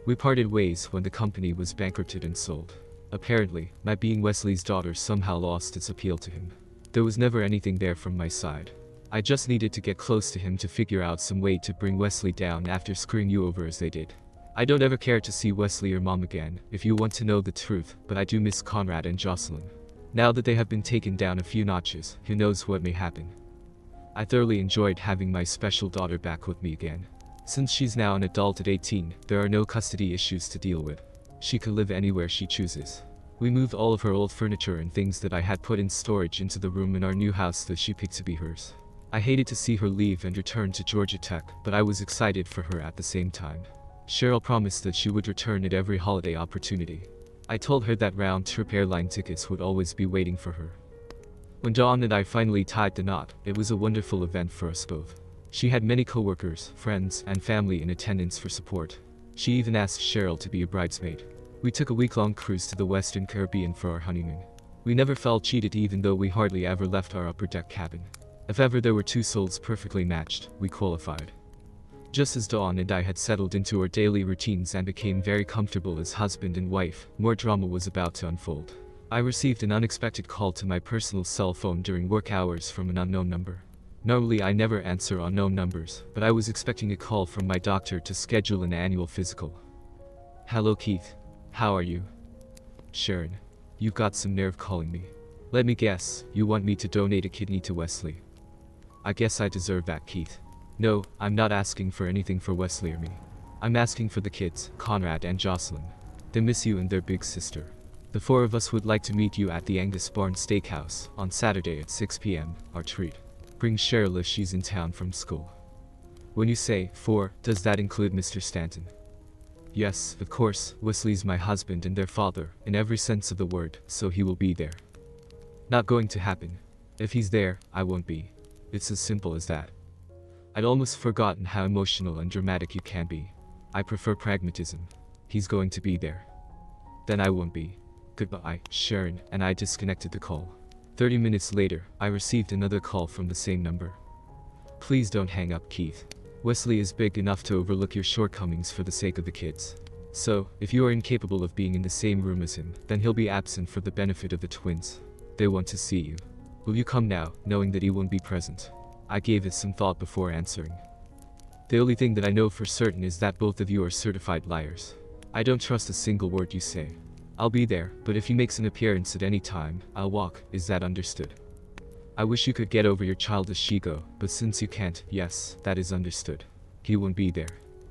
We parted ways when the company was bankrupted and sold. Apparently, my being Wesley's daughter somehow lost its appeal to him. There was never anything there from my side. I just needed to get close to him to figure out some way to bring Wesley down after screwing you over as they did. I don't ever care to see Wesley or Mom again, if you want to know the truth, but I do miss Conrad and Jocelyn. Now that they have been taken down a few notches, who knows what may happen. I thoroughly enjoyed having my special daughter back with me again. Since she's now an adult at 18, there are no custody issues to deal with. She could live anywhere she chooses. We moved all of her old furniture and things that I had put in storage into the room in our new house that she picked to be hers. I hated to see her leave and return to Georgia Tech, but I was excited for her at the same time. Cheryl promised that she would return at every holiday opportunity. I told her that round-trip airline tickets would always be waiting for her. When Dawn and I finally tied the knot, it was a wonderful event for us both. She had many coworkers, friends, and family in attendance for support. She even asked Cheryl to be a bridesmaid. We took a week-long cruise to the Western Caribbean for our honeymoon. We never felt cheated even though we hardly ever left our upper deck cabin. If ever there were two souls perfectly matched, we qualified. Just as Dawn and I had settled into our daily routines and became very comfortable as husband and wife, more drama was about to unfold. I received an unexpected call to my personal cell phone during work hours from an unknown number. Normally I never answer unknown numbers, but I was expecting a call from my doctor to schedule an annual physical. Hello Keith. How are you? Sharon. You've got some nerve calling me. Let me guess, you want me to donate a kidney to Wesley. I guess I deserve that, Keith. No, I'm not asking for anything for Wesley or me. I'm asking for the kids, Conrad and Jocelyn. They miss you and their big sister. The four of us would like to meet you at the Angus Barn Steakhouse on Saturday at 6 p.m., our treat. Bring Cheryl if she's in town from school. When you say four, does that include Mr. Stanton? Yes, of course, Wesley's my husband and their father, in every sense of the word, so he will be there. Not going to happen. If he's there, I won't be. It's as simple as that. I'd almost forgotten how emotional and dramatic you can be. I prefer pragmatism. He's going to be there. Then I won't be. Goodbye, Sharon, and I disconnected the call. 30 minutes later, I received another call from the same number. Please don't hang up, Keith. Wesley is big enough to overlook your shortcomings for the sake of the kids. So, if you are incapable of being in the same room as him, then he'll be absent for the benefit of the twins. They want to see you. Will you come now, knowing that he won't be present? I gave it some thought before answering. The only thing that I know for certain is that both of you are certified liars. I don't trust a single word you say. I'll be there, but if he makes an appearance at any time, I'll walk, is that understood? I wish you could get over your childish ego, but since you can't, yes, that is understood. He won't be there.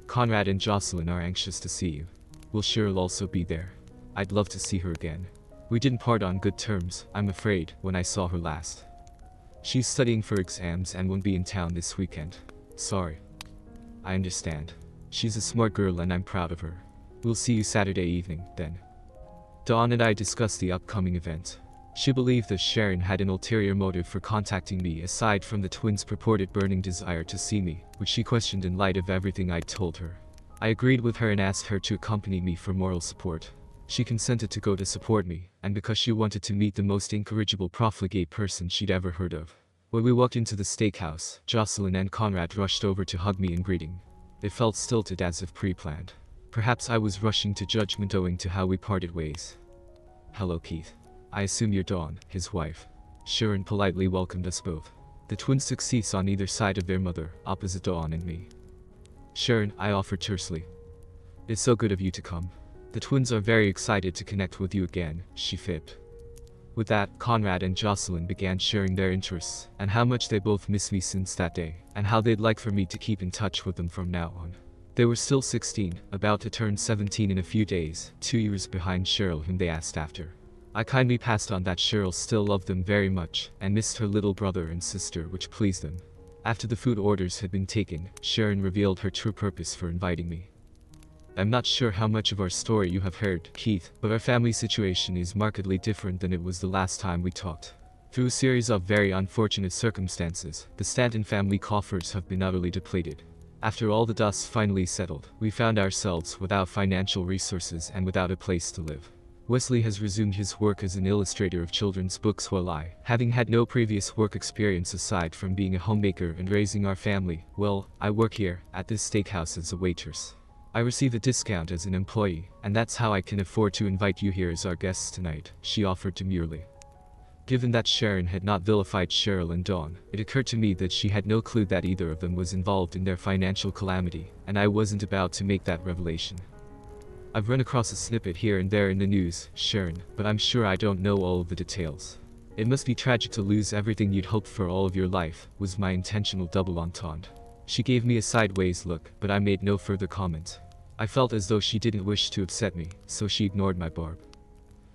Conrad and Jocelyn are anxious to see you. Will Cheryl also be there? I'd love to see her again. We didn't part on good terms, I'm afraid, when I saw her last. She's studying for exams and won't be in town this weekend. Sorry. I understand. She's a smart girl and I'm proud of her. We'll see you Saturday evening, then. Dawn and I discussed the upcoming event. She believed that Sharon had an ulterior motive for contacting me aside from the twins' purported burning desire to see me, which she questioned in light of everything I'd told her. I agreed with her and asked her to accompany me for moral support. She consented to go to support me, and because she wanted to meet the most incorrigible profligate person she'd ever heard of. When we walked into the steakhouse, Jocelyn and Conrad rushed over to hug me in greeting. It felt stilted as if pre-planned. Perhaps I was rushing to judgment owing to how we parted ways. Hello, Keith. I assume you're Dawn, his wife. Sharon politely welcomed us both. The twins took seats on either side of their mother, opposite Dawn and me. Sharon, I offered tersely. It's so good of you to come. The twins are very excited to connect with you again, she fibbed. With that, Conrad and Jocelyn began sharing their interests, and how much they both miss me since that day, and how they'd like for me to keep in touch with them from now on. They were still 16, about to turn 17 in a few days, 2 years behind Cheryl, whom they asked after. I kindly passed on that Cheryl still loved them very much, and missed her little brother and sister, which pleased them. After the food orders had been taken, Sharon revealed her true purpose for inviting me. I'm not sure how much of our story you have heard, Keith, but our family situation is markedly different than it was the last time we talked. Through a series of very unfortunate circumstances, the Stanton family coffers have been utterly depleted. After all the dust finally settled, we found ourselves without financial resources and without a place to live. Wesley has resumed his work as an illustrator of children's books while I, having had no previous work experience aside from being a homemaker and raising our family, well, I work here, at this steakhouse as a waitress. I receive a discount as an employee, and that's how I can afford to invite you here as our guests tonight, she offered demurely. Given that Sharon had not vilified Cheryl and Dawn, it occurred to me that she had no clue that either of them was involved in their financial calamity, and I wasn't about to make that revelation. I've run across a snippet here and there in the news, Sharon, but I'm sure I don't know all of the details. It must be tragic to lose everything you'd hoped for all of your life, was my intentional double entendre. She gave me a sideways look, but I made no further comment. I felt as though she didn't wish to upset me, so she ignored my barb.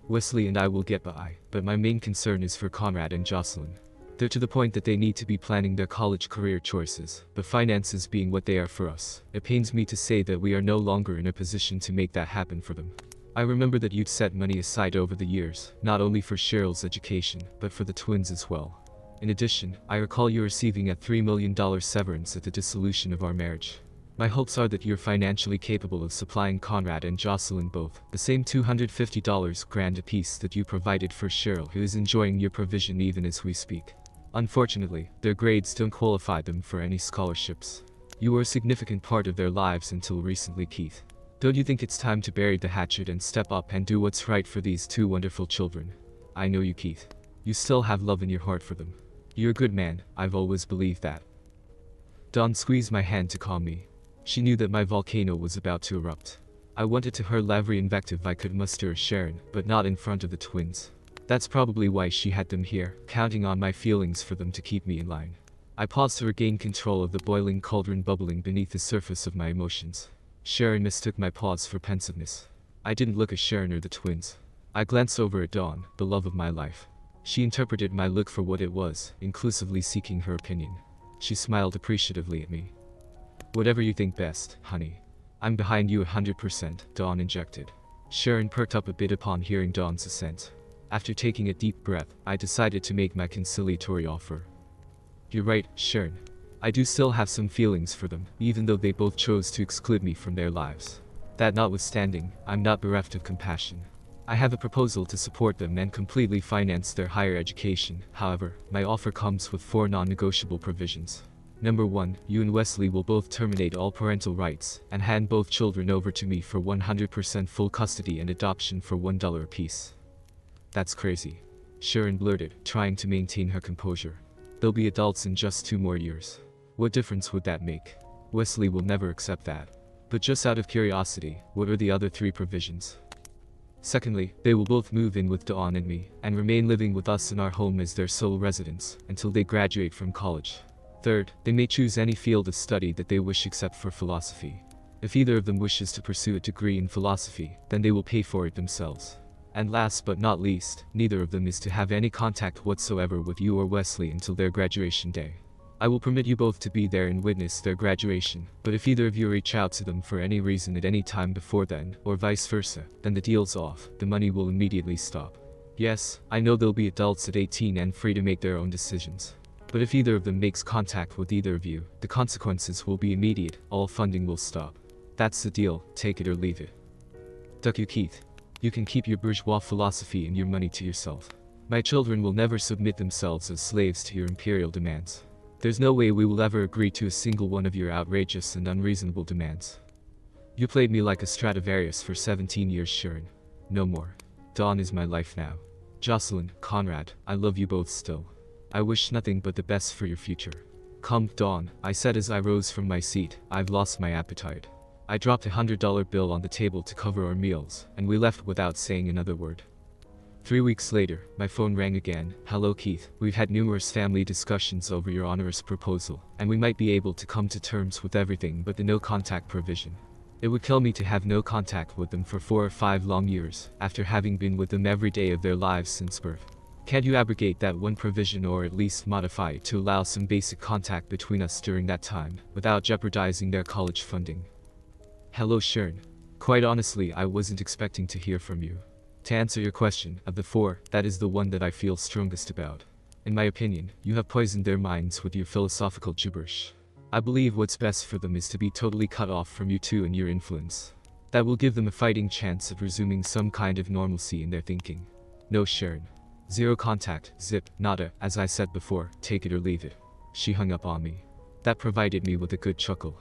Wesley and I will get by, but my main concern is for Conrad and Jocelyn. They're to the point that they need to be planning their college career choices, but finances being what they are for us, it pains me to say that we are no longer in a position to make that happen for them. I remember that you'd set money aside over the years, not only for Cheryl's education, but for the twins as well. In addition, I recall you receiving a $3 million severance at the dissolution of our marriage. My hopes are that you're financially capable of supplying Conrad and Jocelyn both the same $250 grand apiece that you provided for Cheryl, who is enjoying your provision even as we speak. Unfortunately, their grades don't qualify them for any scholarships. You were a significant part of their lives until recently, Keith. Don't you think it's time to bury the hatchet and step up and do what's right for these two wonderful children? I know you, Keith. You still have love in your heart for them. You're a good man, I've always believed that. Dawn squeezed my hand to calm me. She knew that my volcano was about to erupt. I wanted to hurl every invective I could muster at Sharon, but not in front of the twins. That's probably why she had them here, counting on my feelings for them to keep me in line. I paused to regain control of the boiling cauldron bubbling beneath the surface of my emotions. Sharon mistook my pause for pensiveness. I didn't look at Sharon or the twins. I glanced over at Dawn, the love of my life. She interpreted my look for what it was, inclusively seeking her opinion. She smiled appreciatively at me. Whatever you think best, honey. I'm behind you 100%, Dawn injected. Sharon perked up a bit upon hearing Dawn's assent. After taking a deep breath, I decided to make my conciliatory offer. You're right, Sharon. I do still have some feelings for them, even though they both chose to exclude me from their lives. That notwithstanding, I'm not bereft of compassion. I have a proposal to support them and completely finance their higher education. However, my offer comes with 4 non-negotiable provisions. Number 1, you and Wesley will both terminate all parental rights and hand both children over to me for 100% full custody and adoption for $1 apiece. That's crazy, Sharon blurted, trying to maintain her composure. They'll be adults in just 2 more years. What difference would that make? Wesley will never accept that. But just out of curiosity, what are the other 3 provisions? Secondly, they will both move in with Dawn and me, and remain living with us in our home as their sole residence, until they graduate from college. Third, they may choose any field of study that they wish except for philosophy. If either of them wishes to pursue a degree in philosophy, then they will pay for it themselves. And last but not least, neither of them is to have any contact whatsoever with you or Wesley until their graduation day. I will permit you both to be there and witness their graduation, but if either of you reach out to them for any reason at any time before then, or vice versa, then the deal's off. The money will immediately stop. Yes, I know they'll be adults at 18 and free to make their own decisions. But if either of them makes contact with either of you, the consequences will be immediate. All funding will stop. That's the deal, take it or leave it. Duck you, Keith. You can keep your bourgeois philosophy and your money to yourself. My children will never submit themselves as slaves to your imperial demands. There's no way we will ever agree to a single one of your outrageous and unreasonable demands. You played me like a Stradivarius for 17 years, Sharon. No more. Dawn is my life now. Jocelyn, Conrad, I love you both still. I wish nothing but the best for your future. Come, Dawn, I said as I rose from my seat, I've lost my appetite. I dropped $100 bill on the table to cover our meals, and we left without saying another word. 3 weeks later, my phone rang again. Hello, Keith. We've had numerous family discussions over your onerous proposal, and we might be able to come to terms with everything but the no contact provision. It would kill me to have no contact with them for 4 or 5 long years, after having been with them every day of their lives since birth. Can't you abrogate that one provision or at least modify it to allow some basic contact between us during that time, without jeopardizing their college funding? Hello, Sharon. Quite honestly, I wasn't expecting to hear from you. To answer your question, of the 4, that is the one that I feel strongest about. In my opinion, you have poisoned their minds with your philosophical gibberish. I believe what's best for them is to be totally cut off from you two and your influence. That will give them a fighting chance of resuming some kind of normalcy in their thinking. No, Sharon. Zero contact, zip, nada, as I said before, take it or leave it. She hung up on me. That provided me with a good chuckle.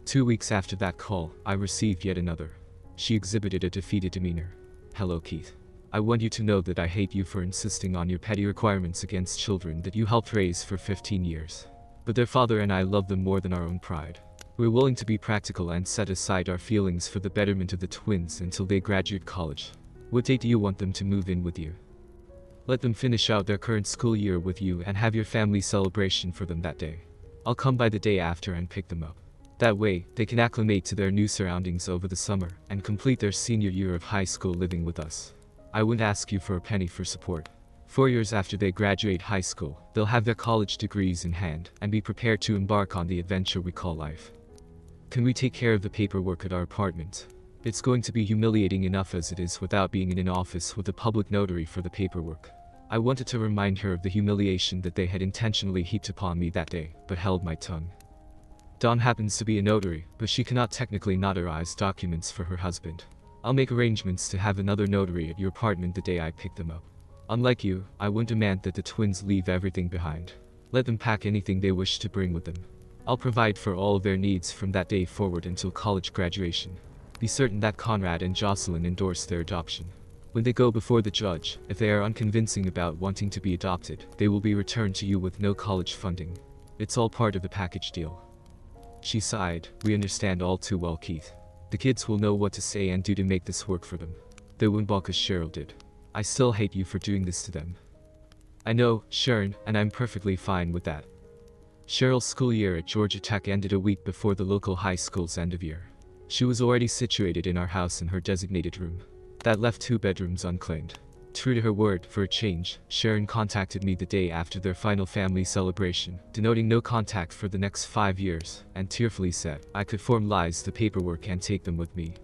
2 weeks after that call, I received yet another. She exhibited a defeated demeanor. Hello, Keith. I want you to know that I hate you for insisting on your petty requirements against children that you helped raise for 15 years. But their father and I love them more than our own pride. We're willing to be practical and set aside our feelings for the betterment of the twins until they graduate college. What date do you want them to move in with you? Let them finish out their current school year with you and have your family celebration for them that day. I'll come by the day after and pick them up. That way, they can acclimate to their new surroundings over the summer and complete their senior year of high school living with us. I wouldn't ask you for a penny for support. 4 years after they graduate high school, they'll have their college degrees in hand and be prepared to embark on the adventure we call life. Can we take care of the paperwork at our apartment? It's going to be humiliating enough as it is without being in an office with a public notary for the paperwork. I wanted to remind her of the humiliation that they had intentionally heaped upon me that day, but held my tongue. Dawn happens to be a notary, but she cannot technically notarize documents for her husband. I'll make arrangements to have another notary at your apartment the day I pick them up. Unlike you, I won't demand that the twins leave everything behind. Let them pack anything they wish to bring with them. I'll provide for all of their needs from that day forward until college graduation. Be certain that Conrad and Jocelyn endorse their adoption. When they go before the judge, if they are unconvincing about wanting to be adopted, they will be returned to you with no college funding. It's all part of the package deal. She sighed. We understand all too well, Keith. The kids will know what to say and do to make this work for them. They won't balk as Cheryl did. I still hate you for doing this to them. I know, Sharon, and I'm perfectly fine with that. Cheryl's school year at Georgia Tech ended a week before the local high school's end of year. She was already situated in our house in her designated room. That left 2 bedrooms unclaimed. True to her word, for a change, Sharon contacted me the day after their final family celebration, denoting no contact for the next 5 years, and tearfully said I could formalize the paperwork and take them with me.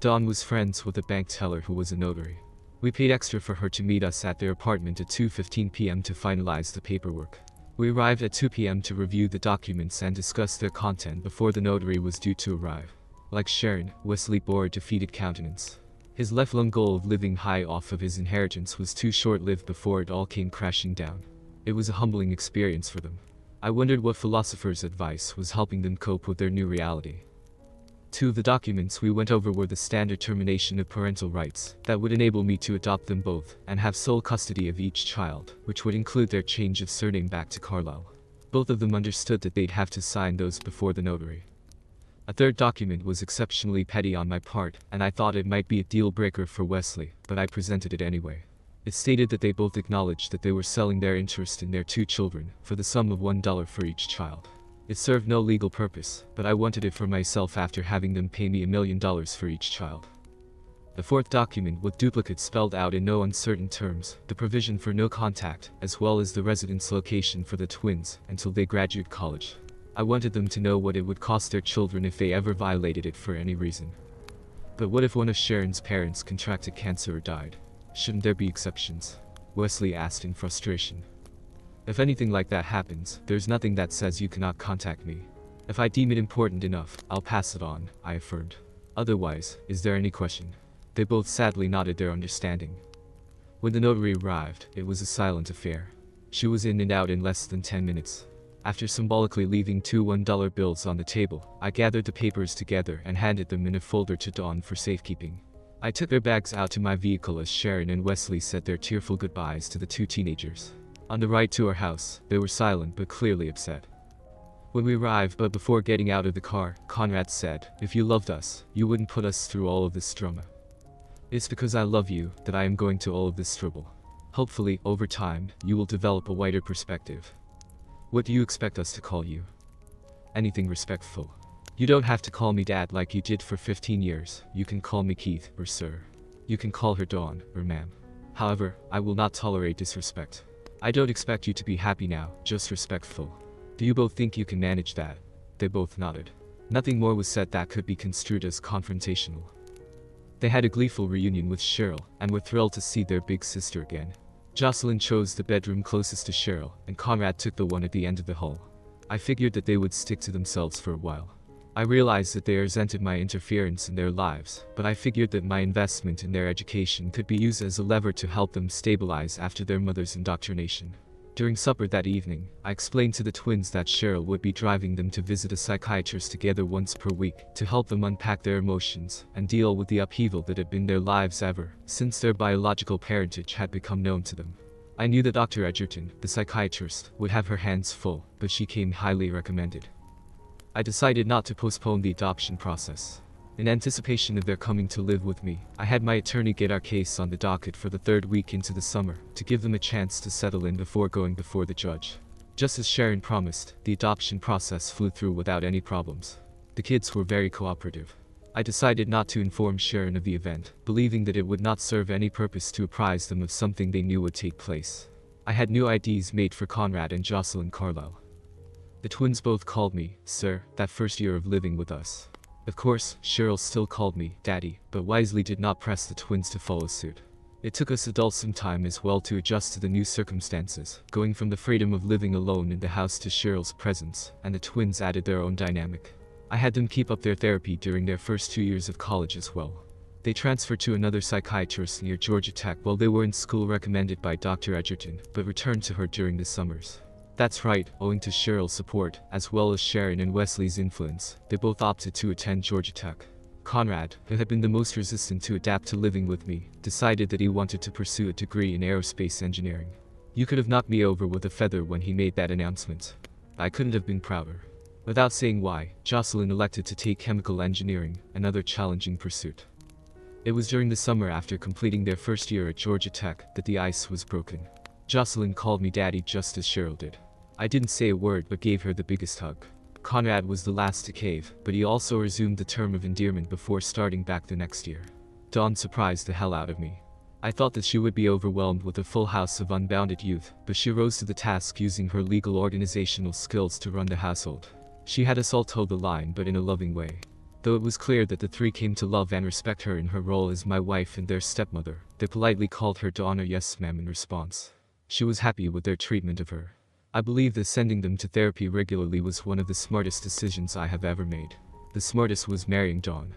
Dawn was friends with a bank teller who was a notary. We paid extra for her to meet us at their apartment at 2:15 p.m. to finalize the paperwork. We arrived at 2 p.m. to review the documents and discuss their content before the notary was due to arrive. Like Sharon, Wesley bore a defeated countenance. His lifelong goal of living high off of his inheritance was too short-lived before it all came crashing down. It was a humbling experience for them. I wondered what philosopher's advice was helping them cope with their new reality. 2 of the documents we went over were the standard termination of parental rights that would enable me to adopt them both and have sole custody of each child, which would include their change of surname back to Carlisle. Both of them understood that they'd have to sign those before the notary. A 3rd document was exceptionally petty on my part, and I thought it might be a deal-breaker for Wesley, but I presented it anyway. It stated that they both acknowledged that they were selling their interest in their 2 children for the sum of $1 for each child. It served no legal purpose, but I wanted it for myself after having them pay me $1 million for each child. The fourth document with duplicates spelled out in no uncertain terms, the provision for no contact, as well as the residence location for the twins until they graduate college. I wanted them to know what it would cost their children if they ever violated it for any reason. But what if one of Sharon's parents contracted cancer or died? Shouldn't there be exceptions? Wesley asked in frustration. If anything like that happens, there's nothing that says you cannot contact me. If I deem it important enough, I'll pass it on, I affirmed. Otherwise, is there any question? They both sadly nodded their understanding. When the notary arrived, it was a silent affair. She was in and out in less than 10 minutes. After symbolically leaving two $1 bills on the table, I gathered the papers together and handed them in a folder to Dawn for safekeeping. I took their bags out to my vehicle as Sharon and Wesley said their tearful goodbyes to the two teenagers. On the ride to our house, they were silent but clearly upset. When we arrived, but before getting out of the car, Conrad said, "If you loved us, you wouldn't put us through all of this drama. It's because I love you that I am going to all of this trouble. Hopefully, over time, you will develop a wider perspective. What do you expect us to call you?" "Anything respectful. You don't have to call me Dad like you did for 15 years. You can call me Keith or Sir. You can call her Dawn or Ma'am. However, I will not tolerate disrespect. I don't expect you to be happy now, just respectful. Do you both think you can manage that?" They both nodded. Nothing more was said that could be construed as confrontational. They had a gleeful reunion with Cheryl and were thrilled to see their big sister again. Jocelyn chose the bedroom closest to Cheryl, and Conrad took the one at the end of the hall. I figured that they would stick to themselves for a while. I realized that they resented my interference in their lives, but I figured that my investment in their education could be used as a lever to help them stabilize after their mother's indoctrination. During supper that evening, I explained to the twins that Cheryl would be driving them to visit a psychiatrist together once per week to help them unpack their emotions and deal with the upheaval that had been their lives ever since their biological parentage had become known to them. I knew that Dr. Edgerton, the psychiatrist, would have her hands full, but she came highly recommended. I decided not to postpone the adoption process. In anticipation of their coming to live with me, I had my attorney get our case on the docket for the third week into the summer, to give them a chance to settle in before going before the judge. Just as Sharon promised, the adoption process flew through without any problems. The kids were very cooperative. I decided not to inform Sharon of the event, believing that it would not serve any purpose to apprise them of something they knew would take place. I had new IDs made for Conrad and Jocelyn Carlisle. The twins both called me, Sir, that first year of living with us. Of course, Cheryl still called me Daddy, but wisely did not press the twins to follow suit. It took us adults some time as well to adjust to the new circumstances, going from the freedom of living alone in the house to Cheryl's presence, and the twins added their own dynamic. I had them keep up their therapy during their first 2 years of college as well. They transferred to another psychiatrist near Georgia Tech while they were in school recommended by Dr. Edgerton, but returned to her during the summers. That's right, owing to Cheryl's support, as well as Sharon and Wesley's influence, they both opted to attend Georgia Tech. Conrad, who had been the most resistant to adapt to living with me, decided that he wanted to pursue a degree in aerospace engineering. You could have knocked me over with a feather when he made that announcement. I couldn't have been prouder. Without saying why, Jocelyn elected to take chemical engineering, another challenging pursuit. It was during the summer after completing their first year at Georgia Tech that the ice was broken. Jocelyn called me Daddy just as Cheryl did. I didn't say a word but gave her the biggest hug. Conrad was the last to cave, but he also resumed the term of endearment before starting back the next year. Dawn surprised the hell out of me. I thought that she would be overwhelmed with a full house of unbounded youth, but she rose to the task using her legal organizational skills to run the household. She had us all toe the line, but in a loving way. Though it was clear that the three came to love and respect her in her role as my wife and their stepmother, they politely called her Dawn or Yes Ma'am in response. She was happy with their treatment of her. I believe that sending them to therapy regularly was one of the smartest decisions I have ever made. The smartest was marrying Dawn.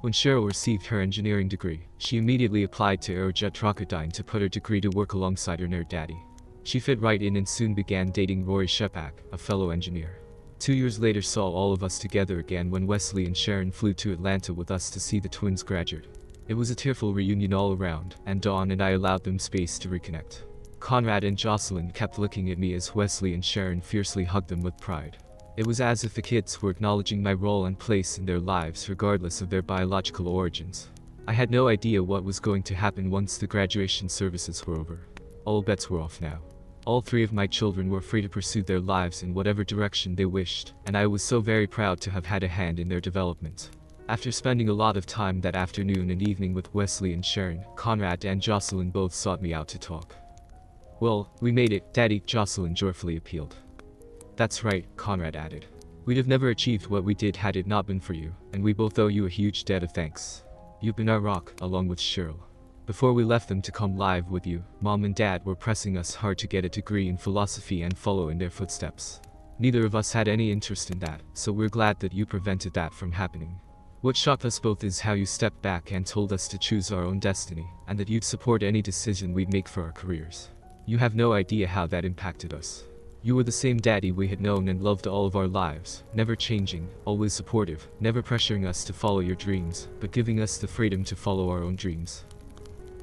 When Cheryl received her engineering degree, she immediately applied to Aerojet Rocketdyne to put her degree to work alongside her nerd daddy. She fit right in and soon began dating Rory Shepak, a fellow engineer. 2 years later saw all of us together again when Wesley and Sharon flew to Atlanta with us to see the twins graduate. It was a tearful reunion all around, and Dawn and I allowed them space to reconnect. Conrad and Jocelyn kept looking at me as Wesley and Sharon fiercely hugged them with pride. It was as if the kids were acknowledging my role and place in their lives regardless of their biological origins. I had no idea what was going to happen once the graduation services were over. All bets were off now. All three of my children were free to pursue their lives in whatever direction they wished, and I was so very proud to have had a hand in their development. After spending a lot of time that afternoon and evening with Wesley and Sharon, Conrad and Jocelyn both sought me out to talk. "Well, we made it, Daddy," Jocelyn joyfully appealed. "That's right," Conrad added. "We'd have never achieved what we did had it not been for you, and we both owe you a huge debt of thanks. You've been our rock, along with Cheryl. Before we left them to come live with you, Mom and Dad were pressing us hard to get a degree in philosophy and follow in their footsteps. Neither of us had any interest in that, so we're glad that you prevented that from happening. What shocked us both is how you stepped back and told us to choose our own destiny, and that you'd support any decision we'd make for our careers. You have no idea how that impacted us. You were the same daddy we had known and loved all of our lives, never changing, always supportive, never pressuring us to follow your dreams, but giving us the freedom to follow our own dreams.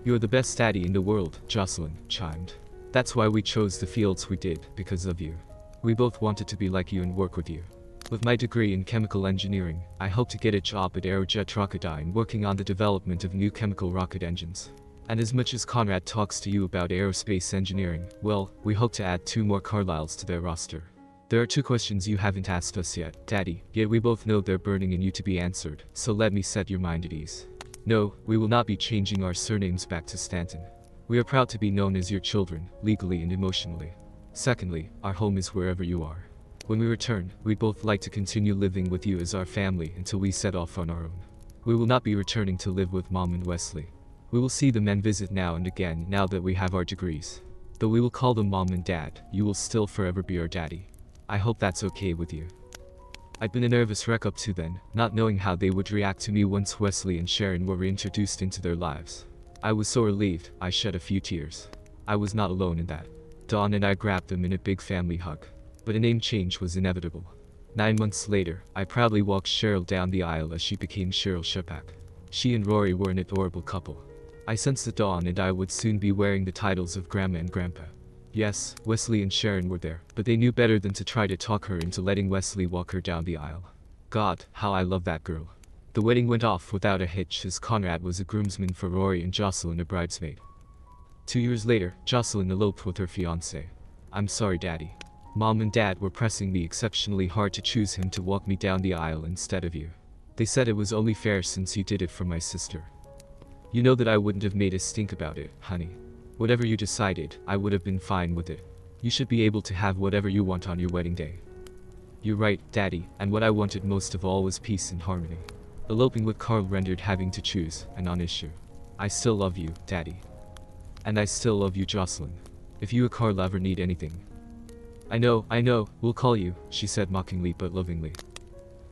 You're the best daddy in the world," Jocelyn chimed. "That's why we chose the fields we did, because of you. We both wanted to be like you and work with you. With my degree in chemical engineering, I hope to get a job at Aerojet Rocketdyne working on the development of new chemical rocket engines. And as much as Conrad talks to you about aerospace engineering, well, we hope to add 2 more Carlyles to their roster. There are 2 questions you haven't asked us yet, Daddy, yet we both know they're burning in you to be answered, so let me set your mind at ease. No, we will not be changing our surnames back to Stanton. We are proud to be known as your children, legally and emotionally. Secondly, our home is wherever you are. When we return, we'd both like to continue living with you as our family until we set off on our own. We will not be returning to live with Mom and Wesley. We will see them and visit now and again now that we have our degrees. Though we will call them Mom and Dad, you will still forever be our daddy. I hope that's okay with you." I'd been a nervous wreck up to then, not knowing how they would react to me once Wesley and Sharon were reintroduced into their lives. I was so relieved, I shed a few tears. I was not alone in that. Dawn and I grabbed them in a big family hug. But a name change was inevitable. 9 months later, I proudly walked Cheryl down the aisle as she became Cheryl Shepak. She and Rory were an adorable couple. I sensed that Dawn and I would soon be wearing the titles of Grandma and Grandpa. Yes, Wesley and Sharon were there, but they knew better than to try to talk her into letting Wesley walk her down the aisle. God, how I love that girl. The wedding went off without a hitch as Conrad was a groomsman for Rory and Jocelyn a bridesmaid. 2 years later, Jocelyn eloped with her fiancé. I'm sorry, Daddy. Mom and Dad were pressing me exceptionally hard to choose him to walk me down the aisle instead of you. They said it was only fair since you did it for my sister. You know that I wouldn't have made a stink about it, honey. Whatever you decided, I would have been fine with it. You should be able to have whatever you want on your wedding day. You're right, Daddy, and what I wanted most of all was peace and harmony. Eloping with Carl rendered having to choose a non-issue. I still love you, Daddy. And I still love you, Jocelyn. If you or Carl ever need anything. I know, we'll call you, she said mockingly but lovingly.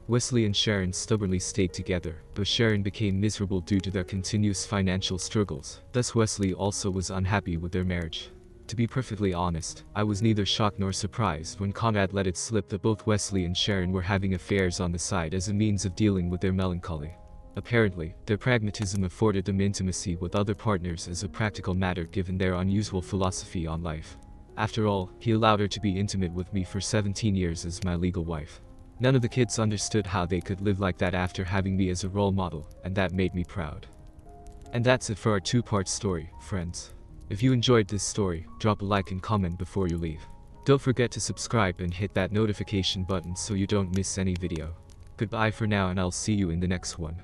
Wesley and Sharon stubbornly stayed together, but Sharon became miserable due to their continuous financial struggles, thus Wesley also was unhappy with their marriage. To be perfectly honest, I was neither shocked nor surprised when Conrad let it slip that both Wesley and Sharon were having affairs on the side as a means of dealing with their melancholy. Apparently, their pragmatism afforded them intimacy with other partners as a practical matter given their unusual philosophy on life. After all, he allowed her to be intimate with me for 17 years as my legal wife. None of the kids understood how they could live like that after having me as a role model, and that made me proud. And that's it for our 2-part story, friends. If you enjoyed this story, drop a like and comment before you leave. Don't forget to subscribe and hit that notification button so you don't miss any video. Goodbye for now and I'll see you in the next one.